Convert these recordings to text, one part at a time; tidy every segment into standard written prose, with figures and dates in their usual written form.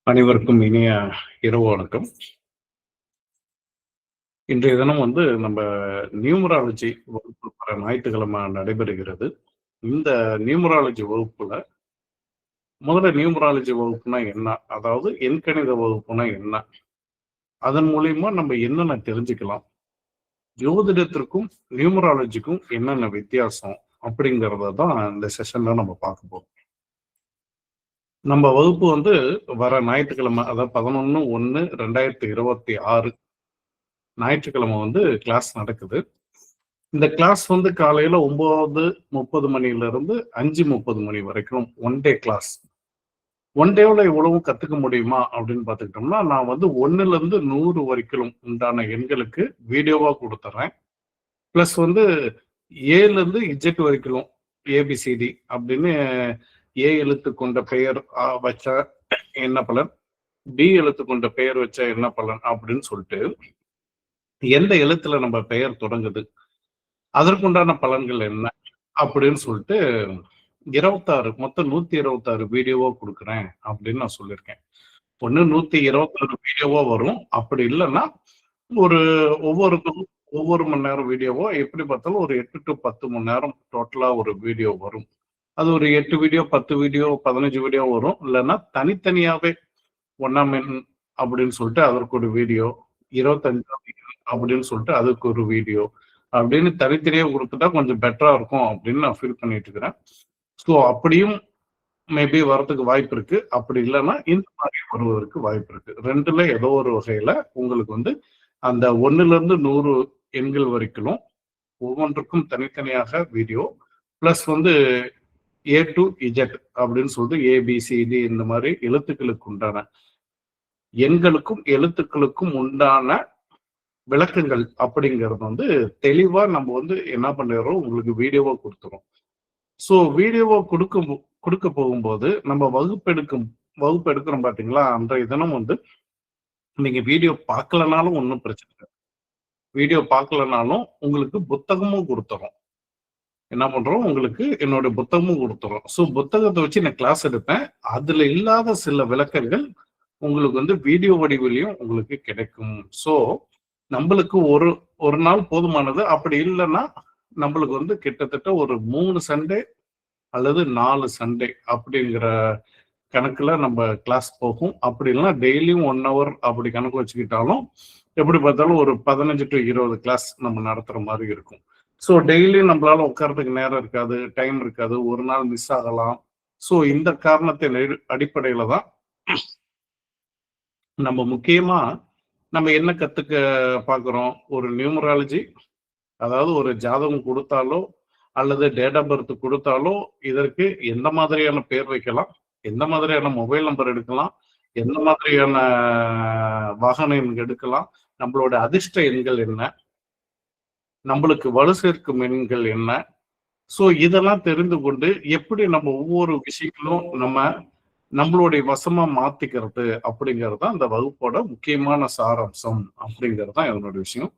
அனைவருக்கும் இனிய இரவு வணக்கம். இன்றைய தினம் நம்ம நியூமராலஜி வகுப்பு வர ஞாயிற்றுக்கிழமை நடைபெறுகிறது. இந்த நியூமராலஜி வகுப்புல முதல்ல நியூமராலஜி வகுப்புனா என்ன? அதாவது எண்கணித வகுப்புனா என்ன? அதன் மூலியமா நம்ம என்னென்ன தெரிஞ்சுக்கலாம்? ஜோதிடத்திற்கும் நியூமராலஜிக்கும் என்னென்ன வித்தியாசம்? அப்படிங்கிறத தான் இந்த செஷன்ல நம்ம பார்க்க போறோம். நம்ம வகுப்பு வர ஞாயிற்றுக்கிழமை, அதாவது 11/1/2026 ஞாயிற்றுக்கிழமை கிளாஸ் நடக்குது. இந்த கிளாஸ் காலையில 9:30 மணியிலிருந்து 5:30 மணி வரைக்கும் ஒன் டே கிளாஸ். ஒன் டேவில் இவ்வளவும் கத்துக்க முடியுமா அப்படின்னு பார்த்துக்கிட்டோம்னா, நான் 1ல இருந்து 100 வரைக்கும் உண்டான எண்களுக்கு வீடியோவா கொடுத்துறேன். பிளஸ் ஏல இருந்து இஜெட் வரைக்கும் ஏபிசிடி அப்படின்னு ஏ எழுத்து கொண்ட பெயர் வச்சா என்ன பலன், பி எழுத்து கொண்ட பெயர் வச்சா என்ன பலன் அப்படின்னு சொல்லிட்டு எந்த எழுத்துல நம்ம பெயர் தொடங்குது, அதற்குண்டான பலன்கள் என்ன அப்படின்னு சொல்லிட்டு 26 மொத்தம் 126 வீடியோவா கொடுக்குறேன் அப்படின்னு நான் சொல்லியிருக்கேன். 126 வீடியோவா வரும். அப்படி இல்லைன்னா ஒரு ஒவ்வொரு மணி நேரம் வீடியோவோ எப்படி பார்த்தாலும் ஒரு 8 to 10 மணி நேரம் டோட்டலா ஒரு வீடியோ வரும். அது ஒரு 8 வீடியோ 10 வீடியோ 15 வீடியோ வரும். இல்லைன்னா தனித்தனியாவே 1ஆம் எண் அப்படின்னு சொல்லிட்டு அதற்கு ஒரு வீடியோ, 25ஆம் எண் அப்படின்னு சொல்லிட்டு அதுக்கு ஒரு வீடியோ அப்படின்னு தனித்தனியா கொடுத்துட்டா கொஞ்சம் பெட்டரா இருக்கும் அப்படின்னு நான் ஃபீல் பண்ணிட்டு இருக்கிறேன். ஸோ அப்படியும் மேபி வரதுக்கு வாய்ப்பு இருக்கு. அப்படி இல்லைன்னா இந்த மாதிரி வருவதற்கு வாய்ப்பு இருக்கு. ரெண்டுல ஏதோ ஒரு வகையில உங்களுக்கு அந்த 1ல இருந்து 100 எண்கள் வரைக்கும் ஒவ்வொன்றுக்கும் தனித்தனியாக video plus A to Z அப்படின்னு சொல்லிட்டு ஏபிசிடி இந்த மாதிரி எழுத்துக்களுக்கு உண்டான எண்களுக்கும் எழுத்துக்களுக்கும் உண்டான விளக்கங்கள் அப்படிங்கிறது தெளிவா நம்ம என்ன பண்ணிடுறோம், உங்களுக்கு வீடியோவா கொடுத்துரும். ஸோ வீடியோவா கொடுக்க போகும்போது நம்ம வகுப்பு எடுக்கிறோம் பாத்தீங்களா, அன்றைய தினம் நீங்க வீடியோ பார்க்கலனாலும் ஒன்றும் பிரச்சனை இல்லை. வீடியோ பார்க்கலனாலும் உங்களுக்கு புத்தகமும் கொடுத்துரும். என்ன பண்றோம், உங்களுக்கு என்னோட புத்தகமும் கொடுத்துரும். ஸோ புத்தகத்தை வச்சு நான் கிளாஸ் எடுப்பேன். அதுல இல்லாத சில விளக்கங்கள் உங்களுக்கு வீடியோ வடிவிலையும் உங்களுக்கு கிடைக்கும். ஸோ நம்மளுக்கு ஒரு நாள் போதுமானது. அப்படி இல்லைன்னா நம்மளுக்கு கிட்டத்தட்ட ஒரு 3 சண்டே அல்லது 4 சண்டே அப்படிங்கிற கணக்குல நம்ம கிளாஸ் போகும். அப்படி இல்லைன்னா டெய்லியும் 1 hour அப்படி கணக்கு வச்சுக்கிட்டாலும் எப்படி பார்த்தாலும் ஒரு 15 to 20 கிளாஸ் நம்ம நடத்துற மாதிரி இருக்கும். ஸோ டெய்லியும் நம்மளால உட்கார்றதுக்கு நேரம் இருக்காது, டைம் இருக்காது, ஒரு நாள் மிஸ் ஆகலாம். ஸோ இந்த காரணத்தின் அடிப்படையில தான் நம்ம முக்கியமா நம்ம என்ன கத்துக்க பார்க்குறோம், ஒரு நியூமராலஜி, அதாவது ஒரு ஜாதகம் கொடுத்தாலோ அல்லது டேட் ஆஃப் பர்த் கொடுத்தாலோ இதற்கு எந்த மாதிரியான பேர் வைக்கலாம், எந்த மாதிரியான மொபைல் நம்பர் எடுக்கலாம், எந்த மாதிரியான வாகன எண்கள் எடுக்கலாம், நம்மளோட அதிர்ஷ்ட எண்கள் என்ன, நம்மளுக்கு வலு சேர்க்கும் எண்கள் என்ன. ஸோ இதெல்லாம் தெரிந்து கொண்டு எப்படி நம்ம ஒவ்வொரு விஷயங்களும் நம்மளுடைய வசமா மாத்திக்கிறது அப்படிங்கிறது தான் இந்த வகுப்போட முக்கியமான சாராம்சம் அப்படிங்கிறது தான் இதனோட விஷயம்.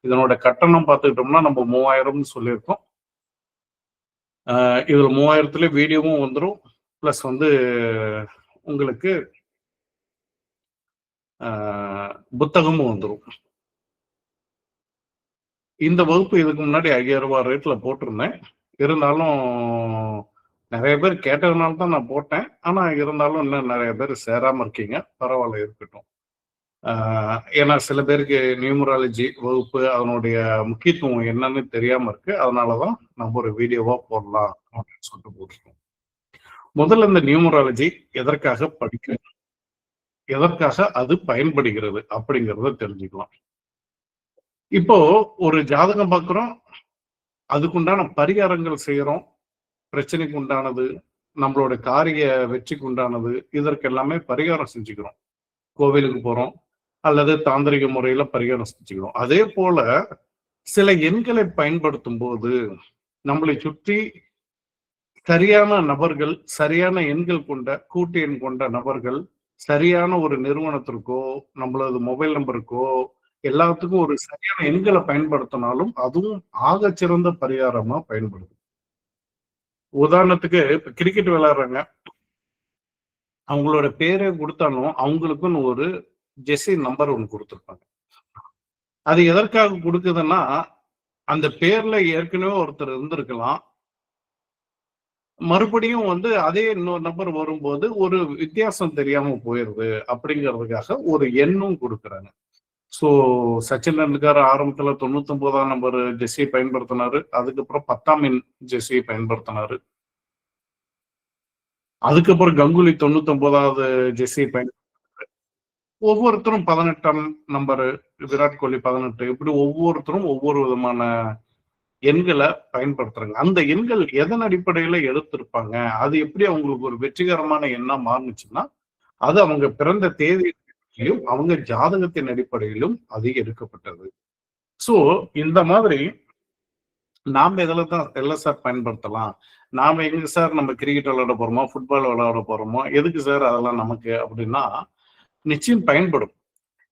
இதனோட கட்டணம் பார்த்துக்கிட்டோம்னா நம்ம 3000 சொல்லியிருக்கோம். இதுல 3000த்துல வீடியோவும் வந்துடும். பிளஸ் உங்களுக்கு புத்தகமும் வந்துடும். இந்த வகுப்பு இதுக்கு முன்னாடி 5000 ரூபாய் ரேட்ல போட்டிருந்தேன். இருந்தாலும் நிறைய பேர் கேட்டதுனால தான் நான் போட்டேன். ஆனா இருந்தாலும் இன்னும் நிறைய பேர் சேராம இருக்கீங்க. பரவாயில்ல, இருக்கட்டும். ஏன்னா சில பேருக்கு நியூமராலஜி வகுப்பு அதனுடைய முக்கியத்துவம் என்னன்னு தெரியாம இருக்கு. அதனாலதான் நம்ம ஒரு வீடியோவா போடலாம் அப்படின்னு சொல்லிட்டு போட்டிருக்கோம். முதல்ல இந்த நியூமராலஜி எதற்காக படிக்கணும், எதற்காக அது பயன்படுகிறது அப்படிங்கிறத தெரிஞ்சுக்கலாம். இப்போ ஒரு ஜாதகம் பார்க்கிறோம், அதுக்குண்டான பரிகாரங்கள் செய்யறோம். பிரச்சனைக்கு உண்டானது, நம்மளோட காரிய வெற்றிக்கு உண்டானது, இதற்கு எல்லாமே பரிகாரம் செஞ்சுக்கிறோம். கோவிலுக்கு போறோம் அல்லது தாந்திரிக முறையில பரிகாரம் செஞ்சுக்கிறோம். அதே போல சில எண்களை பயன்படுத்தும் போது நம்மளை சுற்றி சரியான நபர்கள், சரியான எண்கள் கொண்ட கூட்டு எண் கொண்ட நபர்கள் சரியான ஒரு நிறுவனத்திற்கோ நம்மளது மொபைல் நம்பருக்கோ எல்லாத்துக்கும் ஒரு சரியான எண்களை பயன்படுத்தினாலும் அதுவும் ஆகச்சிறந்த பரிகாரமா பயன்படுது. உதாரணத்துக்கு இப்ப கிரிக்கெட் விளையாடுறாங்க, அவங்களோட பேரே கொடுத்தாலும் அவங்களுக்குன்னு ஒரு ஜெர்சி நம்பர் ஒன்று கொடுத்துருப்பாங்க. அது எதற்காக கொடுக்குதுன்னா, அந்த பேர்ல ஏற்கனவே ஒருத்தர் இருந்திருக்கலாம். மறுபடியும் அதே இன்னொரு நம்பர் வரும்போது ஒரு வித்தியாசம் தெரியாம போயிருது அப்படிங்கிறதுக்காக ஒரு எண்ணும் கொடுக்குறாங்க. ஸோ சச்சின் டெண்டுல்கர் ஆரம்பத்துல 99ஆம் நம்பர் ஜெர்சியை பயன்படுத்தினாரு. அதுக்கப்புறம் 10ஆம் எண் ஜெர்சியை பயன்படுத்தினாரு. அதுக்கப்புறம் கங்குலி 99வது ஜெர்சியை ஒவ்வொருத்தரும் 18ஆம் நம்பரு, விராட் கோலி 18, இப்படி ஒவ்வொருத்தரும் ஒவ்வொரு விதமான எண்களை பயன்படுத்துறாங்க. அந்த எண்கள் எதன் அடிப்படையில எடுத்திருப்பாங்க, அது எப்படி அவங்களுக்கு ஒரு வெற்றிகரமான எண்ணா மாறுனுச்சுன்னா, அது அவங்க பிறந்த தேதியிலும் அவங்க ஜாதகத்தின் அடிப்படையிலும் அது எடுக்கப்பட்டது. சோ இந்த மாதிரி நாம எல்லாம் சார் பயன்படுத்தலாம். நாம எங்க சார் நம்ம கிரிக்கெட் விளையாட போறோமோ, ஃபுட்பால் விளையாட போறோமோ, எதுக்கு சார் அதெல்லாம் நமக்கு அப்படின்னா நிச்சயம் பயன்படும்.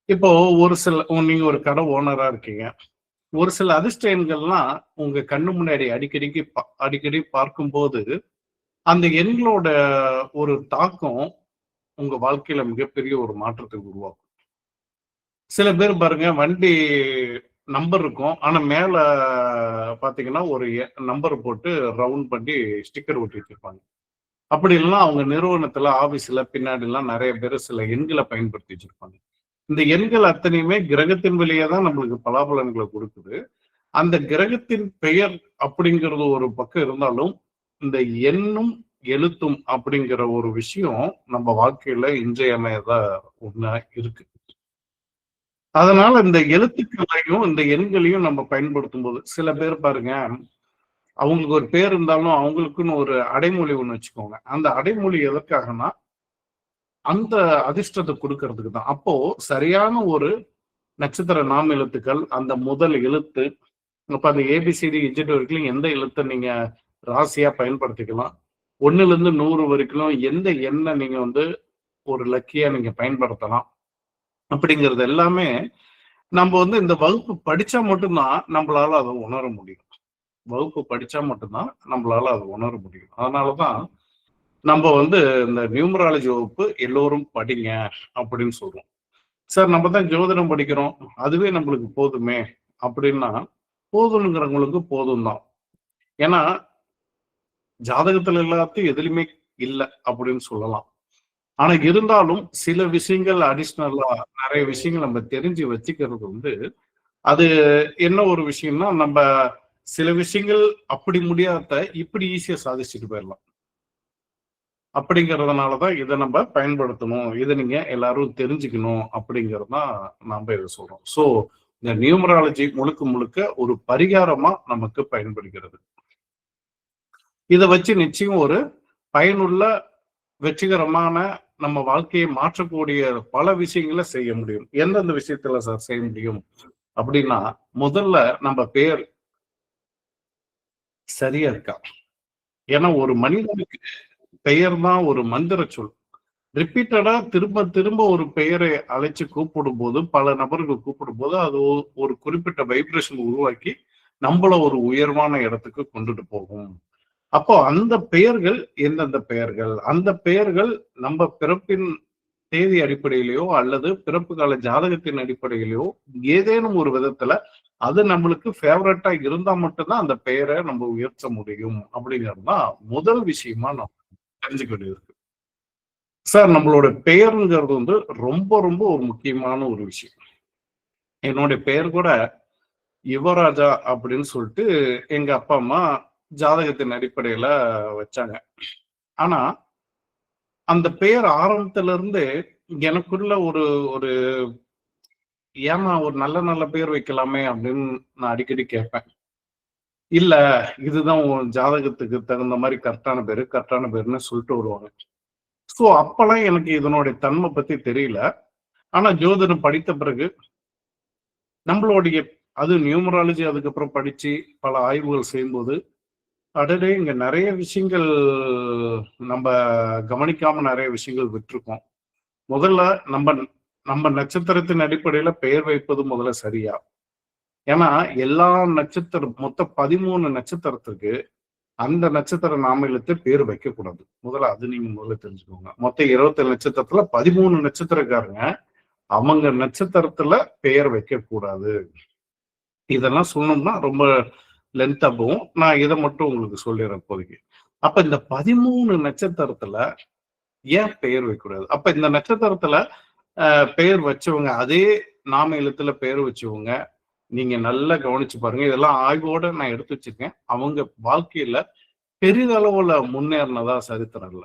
இப்போ ஒரு சில நீங்க ஒரு கடை ஓனரா இருக்கீங்க. ஒரு சில அதிர்ஷ்ட எண்கள்லாம் உங்க கண்ணு முன்னாடி அடிக்கடி பார்க்கும்போது அந்த எண்களோட ஒரு தாக்கம் உங்க வாழ்க்கையில மிகப்பெரிய ஒரு மாற்றத்தை உருவாக்கும். சில பேர் பாருங்க, வண்டி நம்பர் இருக்கும், ஆனா மேல பாத்தீங்கன்னா ஒரு நம்பர் போட்டு ரவுண்ட் பண்ணி ஸ்டிக்கர் ஒட்டி வச்சிருப்பாங்க. அப்படி இல்லைன்னா அவங்க நிறுவனத்துல ஆபீஸ்ல பின்னாடி எல்லாம் நிறைய பேர் சில எண்களை பயன்படுத்தி வச்சிருப்பாங்க. இந்த எண்கள் அத்தனையுமே கிரகத்தின் வழியே தான் நம்மளுக்கு பலாபலன்களை கொடுக்குது. அந்த கிரகத்தின் பெயர் அப்படிங்கிறது ஒரு பக்கம் இருந்தாலும், இந்த எண்ணும் எழுத்தும் அப்படிங்கிற ஒரு விஷயம் நம்ம வாழ்க்கையில இன்றியமையாத ஒண்ணா இருக்கு. அதனால இந்த எழுத்துக்களையும் இந்த எண்களையும் நம்ம பயன்படுத்தும் போது சில பேர் பாருங்க, அவங்களுக்கு ஒரு பேர் இருந்தாலும் அவங்களுக்குன்னு ஒரு அடைமொழி ஒண்ணு வச்சுக்கோங்க. அந்த அடைமொழி எதற்காகனா அந்த அதிர்ஷ்டத்தை கொடுக்கறதுக்கு தான். அப்போ சரியான ஒரு நட்சத்திர நாம எழுத்துக்கள், அந்த முதல் எழுத்து, அப்ப அந்த ஏபிசிடி இஜெட் வரைக்கும் எந்த எழுத்தை நீங்க ராசியா பயன்படுத்திக்கலாம். 1ல இருந்து 100 வரைக்கும் எந்த எண்ணை நீங்க ஒரு லக்கியா நீங்க பயன்படுத்தலாம் அப்படிங்கிறது எல்லாமே நம்ம இந்த வகுப்பு படிச்சா மட்டும்தான் நம்மளால அதை உணர முடியும். வகுப்பு படிச்சா மட்டும்தான் நம்மளால அதை உணர முடியும். அதனாலதான் நம்ம இந்த நியூமராலஜி வகுப்பு எல்லோரும் படிங்க அப்படின்னு சொல்றோம். சார் நம்ம தான் ஜோதிடம் படிக்கிறோம், அதுவே நம்மளுக்கு போதுமே அப்படின்னா, போதுங்கிறவங்களுக்கு போதும் தான். ஏன்னா ஜாதகத்துல எல்லாத்தையும் எதுலையுமே இல்லை அப்படின்னு சொல்லலாம். ஆனா இருந்தாலும் சில விஷயங்கள் அடிஷ்னலா நிறைய விஷயங்கள் நம்ம தெரிஞ்சு வச்சுக்கிறது அது என்ன ஒரு விஷயம்னா, நம்ம சில விஷயங்கள் அப்படி முடியாத இப்படி ஈஸியா சாதிச்சுட்டு போயிடலாம். அப்படிங்கிறதுனாலதான் இதை நம்ம பயன்படுத்தணும், இதை நீங்க எல்லாரும் தெரிஞ்சுக்கணும் அப்படிங்கிறது தான் நாம இதை சொல்றோம். சோ இந்த நியூமராலஜி முழுக்க முழுக்க ஒரு பரிகாரமா நமக்கு பயன்படுகிறது. இதை வச்சு நிச்சயம் ஒரு பயனுள்ள வெற்றிகரமான நம்ம வாழ்க்கையை மாற்றக்கூடிய பல விஷயங்களை செய்ய முடியும். எந்தெந்த விஷயத்துல சார் செய்ய முடியும் அப்படின்னா, முதல்ல நம்ம பேர் சரியா இருக்கா. ஏன்னா ஒரு மனிதனுக்கு பெயர் தான் ஒரு மந்திர சொல். ரிப்பீட்டடா திரும்ப திரும்ப ஒரு பெயரை அழைச்சு கூப்பிடும் போது, பல நபர்கள் கூப்பிடும் போது அது ஒரு குறிப்பிட்ட வைப்ரேஷன் உருவாக்கி நம்மள ஒரு உயர்வான இடத்துக்கு கொண்டுட்டு போகும். அப்போ அந்த பெயர்கள் எந்தெந்த பெயர்கள், அந்த பெயர்கள் நம்ம பிறப்பின் தேதி அடிப்படையிலையோ அல்லது பிறப்பு கால ஜாதகத்தின் அடிப்படையிலையோ ஏதேனும் ஒரு விதத்துல அது நம்மளுக்கு ஃபேவரட்டா இருந்தா மட்டும்தான் அந்த பெயரை நம்ம உயர்த்த முடியும் அப்படிங்கிறது தான் முதல் விஷயமா நம்ம தெரிஞ்சுக்க வேண்டியது. சார் நம்மளோட பெயருங்கிறது ரொம்ப ரொம்ப ஒரு முக்கியமான ஒரு விஷயம். என்னுடைய பெயர் கூட யுவராஜா அப்படின்னு சொல்லிட்டு எங்க அப்பா அம்மா ஜாதகத்தின் அடிப்படையில வச்சாங்க. ஆனா அந்த பெயர் ஆரம்பத்துல இருந்து எனக்குள்ள ஒரு ஒரு ஏன்னா ஒரு நல்ல நல்ல பேர் வைக்கலாமே அப்படின்னு நான் அடிக்கடி கேட்பேன். இல்ல இதுதான் உன் ஜாதகத்துக்கு தகுந்த மாதிரி கரெக்டான பேருன்னு சொல்லிட்டு வருவாங்க. ஸோ அப்பெல்லாம் எனக்கு இதனுடைய தன்மை பத்தி தெரியல. ஆனா ஜோதிடம் படித்த பிறகு நம்மளுடைய அது நியூமராலஜி அதுக்கப்புறம் படிச்சு பல ஆய்வுகள் செய்யும்போது, அடடே இங்க நிறைய விஷயங்கள் நம்ம கவனிக்காம நிறைய விஷயங்கள் விட்டுருக்கோம். முதல்ல நம்ம நம்ம நட்சத்திரத்தின் அடிப்படையில பெயர் வைப்பது முதல்ல சரியா. ஏன்னா எல்லா நட்சத்திரம் மொத்தம் 13 நட்சத்திரத்துக்கு அந்த நட்சத்திர நாம எழுத்து பேர் வைக்கக்கூடாது. முதல்ல அது நீங்க முதல்ல தெரிஞ்சுக்கோங்க. மொத்தம் 27 நட்சத்திரத்துல 13 நட்சத்திரக்காரங்க அவங்க நட்சத்திரத்துல பெயர் வைக்கக்கூடாது. இதெல்லாம் சொல்லணும்னா ரொம்ப லென்த்தா போகும். நான் இதை மட்டும் உங்களுக்கு சொல்லிடுறேன் இப்போதைக்கு. அப்ப இந்த 13 நட்சத்திரத்துல ஏன் பெயர் வைக்கக்கூடாது? அப்ப இந்த நட்சத்திரத்துல பெயர் வச்சவங்க, அதே நாம எழுத்துல பெயர் வச்சவங்க, நீங்க நல்லா கவனிச்சு பாருங்க. இதெல்லாம் ஆய்வோட நான் எடுத்து வச்சிருக்கேன். அவங்க வாழ்க்கையில பெரிதளவுல முன்னேறினதா சரித்திரம் இல்ல.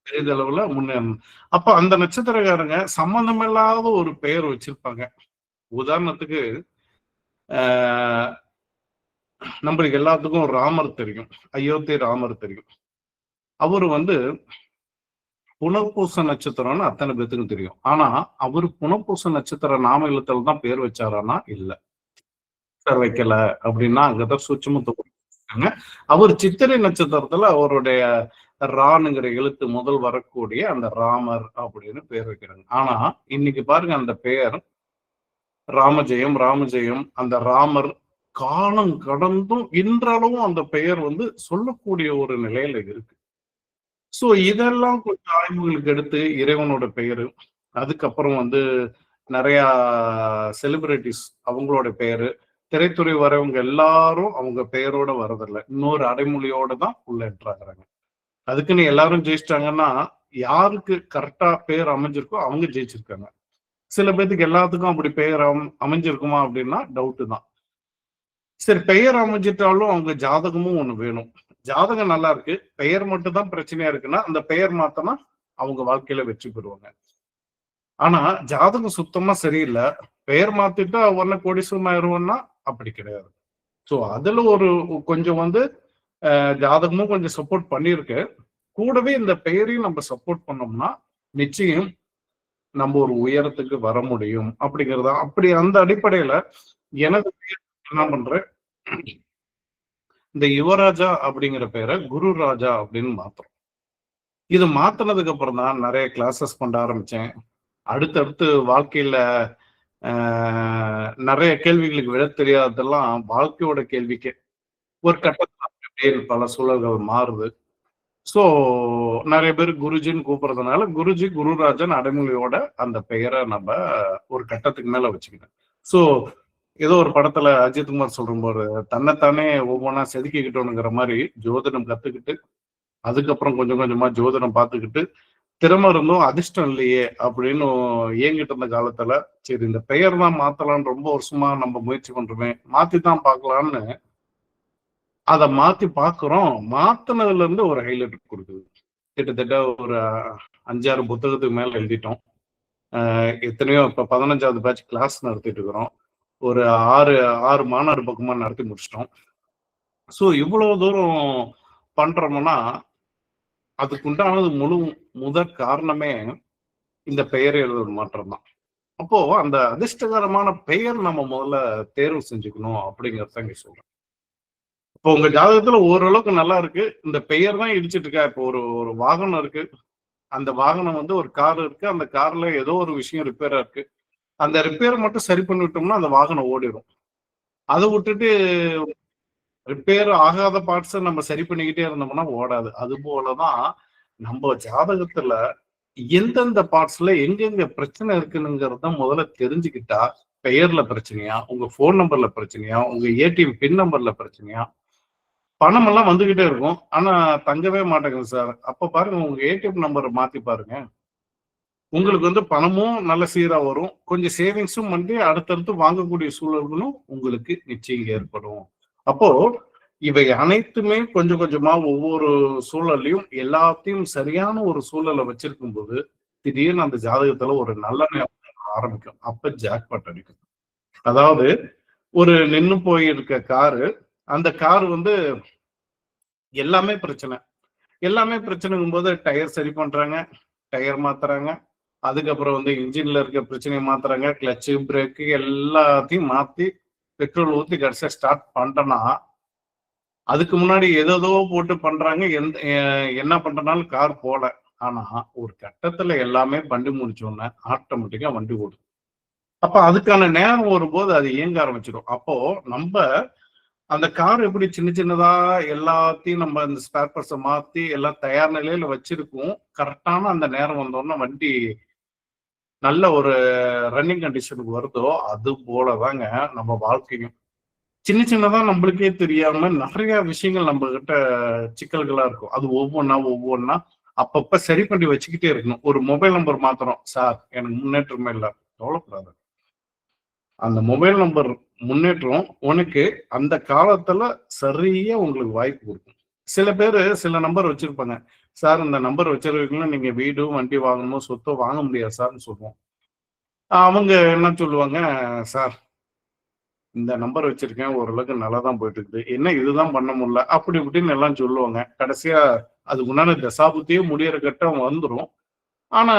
பெரிதளவுல முன்னேறணும். அப்ப அந்த நட்சத்திரக்காரங்க சம்பந்தமில்லாத ஒரு பெயர் வச்சிருப்பாங்க. உதாரணத்துக்கு நம்மளுக்கு எல்லாத்துக்கும் ராமர் தெரியும். அயோத்தி ராமர் தெரியும். அவரு வந்து புனர்பூச நட்சத்திரம்னு அத்தனை பேத்துக்கும் தெரியும். ஆனா அவரு புனர்பூச நட்சத்திர நாம எழுத்துல தான் பேர் வச்சாரானா இல்ல. சார் வைக்கல அப்படின்னா அங்கதான் சூட்சுமத்தை கொடுத்திருக்காங்க. அவர் சித்திரை நட்சத்திரத்துல அவருடைய ரானுங்கிற எழுத்து முதல் வரக்கூடிய அந்த ராமர் அப்படின்னு பேர் வைக்கிறாங்க. ஆனா இன்னைக்கு பாருங்க அந்த பெயர் ராமஜெயம் ராமஜெயம் அந்த ராமர் காலம் கடந்தும் இன்றளவும் அந்த பெயர் வந்து சொல்லக்கூடிய ஒரு நிலையில இருக்கு. சோ இதெல்லாம் கொஞ்சம் ஆய்வுகளுக்கு எடுத்து இறைவனோட பெயரு, அதுக்கப்புறம் வந்து நிறைய செலிபிரிட்டிஸ் அவங்களோட பெயரு, திரைத்துறை வரவங்க எல்லாரும் அவங்க பெயரோட வரதில்லை, இன்னொரு அடைமொழியோட தான் உள்ள என்ட்ராகிறாங்க. அதுக்குன்னு எல்லாரும் ஜெயிச்சிட்டாங்கன்னா யாருக்கு கரெக்டா பெயர் அமைஞ்சிருக்கோ அவங்க ஜெயிச்சிருக்காங்க. சில பேத்துக்கு எல்லாத்துக்கும் அப்படி பெயர் அமைஞ்சிருக்குமா அப்படின்னா டவுட்டு தான். சரி, பெயர் அமைஞ்சிட்டாலும் அவங்க ஜாதகமும் ஒண்ணு வேணும். ஜாதகம் நல்லா இருக்கு, பெயர் மட்டும் தான் பிரச்சனையா இருக்குன்னா அந்த பெயர் மாத்தனா அவங்க வாழ்க்கையில வெற்றி பெறுவாங்க. ஆனா ஜாதகம் சுத்தமா சரியில்லை, பெயர் மாத்திட்டா உடனே கோடீஸ்வரன் ஆயிடுவோம்னா அப்படி கிடையாது. சோ அதுல ஒரு கொஞ்சம் வந்து ஜாதகமும் கொஞ்சம் சப்போர்ட் பண்ணிருக்கு. கூடவே இந்த பெயரையும் நம்ம சப்போர்ட் பண்ணோம்னா நிச்சயம் நம்ம ஒரு உயரத்துக்கு வர முடியும் அப்படிங்கிறதா. அப்படி அந்த அடிப்படையில எனது என்ன பண்றேன், இந்த யுவராஜா அப்படிங்கிற பேரை குரு ராஜா அப்படின்னு மாத்துறோம். இது மாத்தினதுக்கு அப்புறம் தான் நிறைய கிளாஸஸ் பண்ண ஆரம்பிச்சேன். அடுத்தடுத்து வாழ்க்கையில நிறைய கேள்விகளுக்கு விட தெரியாததெல்லாம் வாழ்க்கையோட கேள்விக்கு ஒரு கட்டத்தில் பல சூழல்கள் மாறுது. ஸோ நிறைய பேர் குருஜின்னு கூப்பிடுறதுனால குருஜி குருராஜன் அடைமொழியோட அந்த பெயரை நம்ம ஒரு கட்டத்துக்கு மேல வச்சுக்கிட்டேன். ஸோ ஏதோ ஒரு படத்துல அஜித் குமார் சொல்லும்போது தன்னைத்தானே ஒவ்வொன்றா செதுக்கிக்கிட்டோனுங்கிற மாதிரி ஜோதிடம் கத்துக்கிட்டு அதுக்கப்புறம் கொஞ்சம் கொஞ்சமா ஜோதிடம் பார்த்துக்கிட்டு திறமை இருந்தும் அதிர்ஷ்டம் இல்லையே அப்படின்னு இயங்கிட்டு இருந்த காலத்துல சரி இந்த பெயர் தான் மாத்தலாம்னு ரொம்ப வருஷமா நம்ம முயற்சி பண்றோமே, மாத்தி தான் பார்க்கலான்னு அதை மாத்தி பாக்குறோம். மாத்தினதுல இருந்து ஒரு ஹைலைட் கொடுக்குது. கிட்டத்தட்ட ஒரு 5-6 புத்தகத்துக்கு மேல எழுதிட்டோம். எத்தனையோ இப்ப 15வது பேட்ச் கிளாஸ் நடத்திட்டு இருக்கிறோம். ஒரு 6 மாநாடு பக்கமா நடத்தி முடிச்சிட்டோம். ஸோ இவ்வளவு தூரம் பண்றோம்னா அதுக்குண்டானது முதற் காரணமே இந்த பெயர் எழுதுற மாற்றம் தான். அப்போ அந்த அதிர்ஷ்டகரமான பெயர் நம்ம முதல்ல தேர்வு செஞ்சுக்கணும் அப்படிங்கிறத இங்க சொல்றேன். இப்போ உங்க ஜாதகத்துல ஓரளவுக்கு நல்லா இருக்கு, இந்த பெயர் தான் இடிச்சிட்டு இருக்கா. இப்போ ஒரு வாகனம் இருக்கு, அந்த வாகனம் வந்து ஒரு கார் இருக்கு, அந்த கார்ல ஏதோ ஒரு விஷயம் ரிப்பேரா இருக்கு, அந்த ரிப்பேரை மட்டும் சரி பண்ணிவிட்டோம்னா அந்த வாகனம் ஓடிடும். அதை விட்டுட்டு ரிப்பேர் ஆகாத பார்ட்ஸை நம்ம சரி பண்ணிக்கிட்டே இருந்தோம்னா ஓடாது. அது போலதான் நம்ம ஜாதகத்துல எந்தெந்த பார்ட்ஸ்ல எங்கெங்க பிரச்சனை இருக்குங்கிறத முதல்ல தெரிஞ்சுக்கிட்டா, பெயர்ல பிரச்சனையா, உங்க போன் நம்பர்ல பிரச்சனையா, உங்க ஏடிஎம் பின் நம்பர்ல பிரச்சனையா, பணம் எல்லாம் வந்துகிட்டே இருக்கும் ஆனா தங்கவே மாட்டேங்குது சார். அப்ப பாருங்க உங்க ஏடிஎம் நம்பரை மாத்தி பாருங்க, உங்களுக்கு வந்து பணமும் நல்ல சீரா வரும், கொஞ்சம் சேவிங்ஸும் பண்ணி அடுத்தடுத்து வாங்கக்கூடிய சூழல்களும் உங்களுக்கு நிச்சயம் ஏற்படும். அப்போ இவை அனைத்துமே கொஞ்சம் கொஞ்சமா ஒவ்வொரு சூழல்லையும் எல்லாத்தையும் சரியான ஒரு சூழலை வச்சிருக்கும் போது திடீர்னு அந்த ஜாதகத்துல ஒரு நல்ல நேரம் ஆரம்பிக்கும். அப்ப ஜாக்பாட் அடிக்கும். அதாவது ஒரு நின்று போயிருக்க காரு, அந்த கார் வந்து எல்லாமே பிரச்சனை. எல்லாமே பிரச்சனைங்கும் போது டயர் சரி பண்றாங்க, டயர் மாத்துறாங்க, அதுக்கப்புறம் வந்து இன்ஜின்ல இருக்க பிரச்சனையை மாத்துறாங்க, கிளச்சு பிரேக்கு எல்லாத்தையும் மாத்தி பெட்ரோல் ஊத்தி கடைசியா ஸ்டார்ட் பண்றேன்னா அதுக்கு முன்னாடி ஏதோ போட்டு பண்றாங்க. என்ன பண்றனாலும் கார் போல. ஆனா ஒரு கட்டத்துல எல்லாமே பண்ணி முடிச்சோன்னா ஆட்டோமேட்டிக்கா வண்டி ஓடும். அப்ப அதுக்கான நேரம் வரும்போது அது இயங்க ஆரம்பிச்சிடும். அப்போ நம்ம அந்த கார் எப்படி சின்ன சின்னதா எல்லாத்தையும் நம்ம இந்த ஸ்பேர் பார்ட்ஸை மாத்தி எல்லாம் தயார் நிலையில வச்சிருக்கோம். கரெக்டான அந்த நேரம் வந்தோன்னா வண்டி நல்ல ஒரு ரன்னிங் கண்டிஷனுக்கு வருதோ, அது போலதாங்க நம்ம வாழ்க்கையும். சின்ன சின்னதா நம்மளுக்கே தெரியாம நிறைய விஷயங்கள் நம்ம கிட்ட சிக்கல்களா இருக்கும். அது ஒவ்வொன்னா அப்பப்ப சரி பண்ணி வச்சுக்கிட்டே இருக்கணும். ஒரு மொபைல் நம்பர் மாத்துறோம். சார் எனக்கு முன்னேற்றமே இல்ல. கவலைப்படாத. அந்த மொபைல் நம்பர் முன்னேற்றம் உனக்கு அந்த காலத்துல சரியா உங்களுக்கு வாய்ப்பு கொடுக்கும். சில பேரு சில நம்பர் வச்சிருப்பாங்க. சார் இந்த நம்பர் வச்சிருக்கீங்கன்னா நீங்க வீடு, வண்டி வாங்கணுமோ, சொத்தோ வாங்க முடியாது சார்ன்னு சொல்லுவோம். அவங்க என்ன சொல்லுவாங்க, சார் இந்த நம்பர் வச்சிருக்கேன் ஓரளவுக்கு நல்லா தான் போயிட்டு இருக்குது. என்ன இதுதான் பண்ண முடியல. அப்படி இப்படின்னு எல்லாம் சொல்லுவாங்க. கடைசியா அதுக்கு உண்டான தசாபுத்தியே முடியிற கட்டம் வந்துரும். ஆனா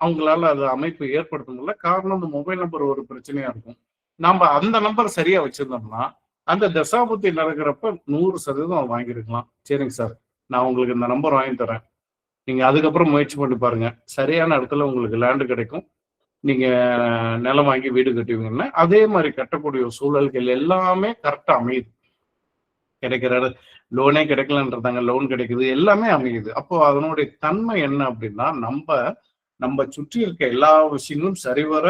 அவங்களால அது அமைப்பு ஏற்படுத்த முடியல. காரணம் இந்த மொபைல் நம்பர் ஒரு பிரச்சனையா இருக்கும். நாம அந்த நம்பர் சரியா வச்சிருந்தோம்னா, அந்த தசாபுத்தி நடக்கிறப்ப 100% வாங்கியிருக்கலாம். சரிங்க சார். நான் உங்களுக்கு இந்த நம்பர் வாங்கி தரேன். நீங்க அதுக்கப்புறம் முயற்சி பண்ணி பாருங்க. சரியான இடத்துல உங்களுக்கு லேண்ட் கிடைக்கும். நீங்க நிலம் வாங்கி வீடு கட்டுவீங்கன்னா, அதே மாதிரி கட்டக்கூடிய சூழல்கள் எல்லாமே கரெக்டா அமையுது. கிடைக்கிற லோனே கிடைக்கலன்றதாங்க, லோன் கிடைக்குது, எல்லாமே அமையுது. அப்போ அதனுடைய தன்மை என்ன அப்படின்னா, நம்ம சுற்றி இருக்க எல்லா விஷயங்களும் சரிவர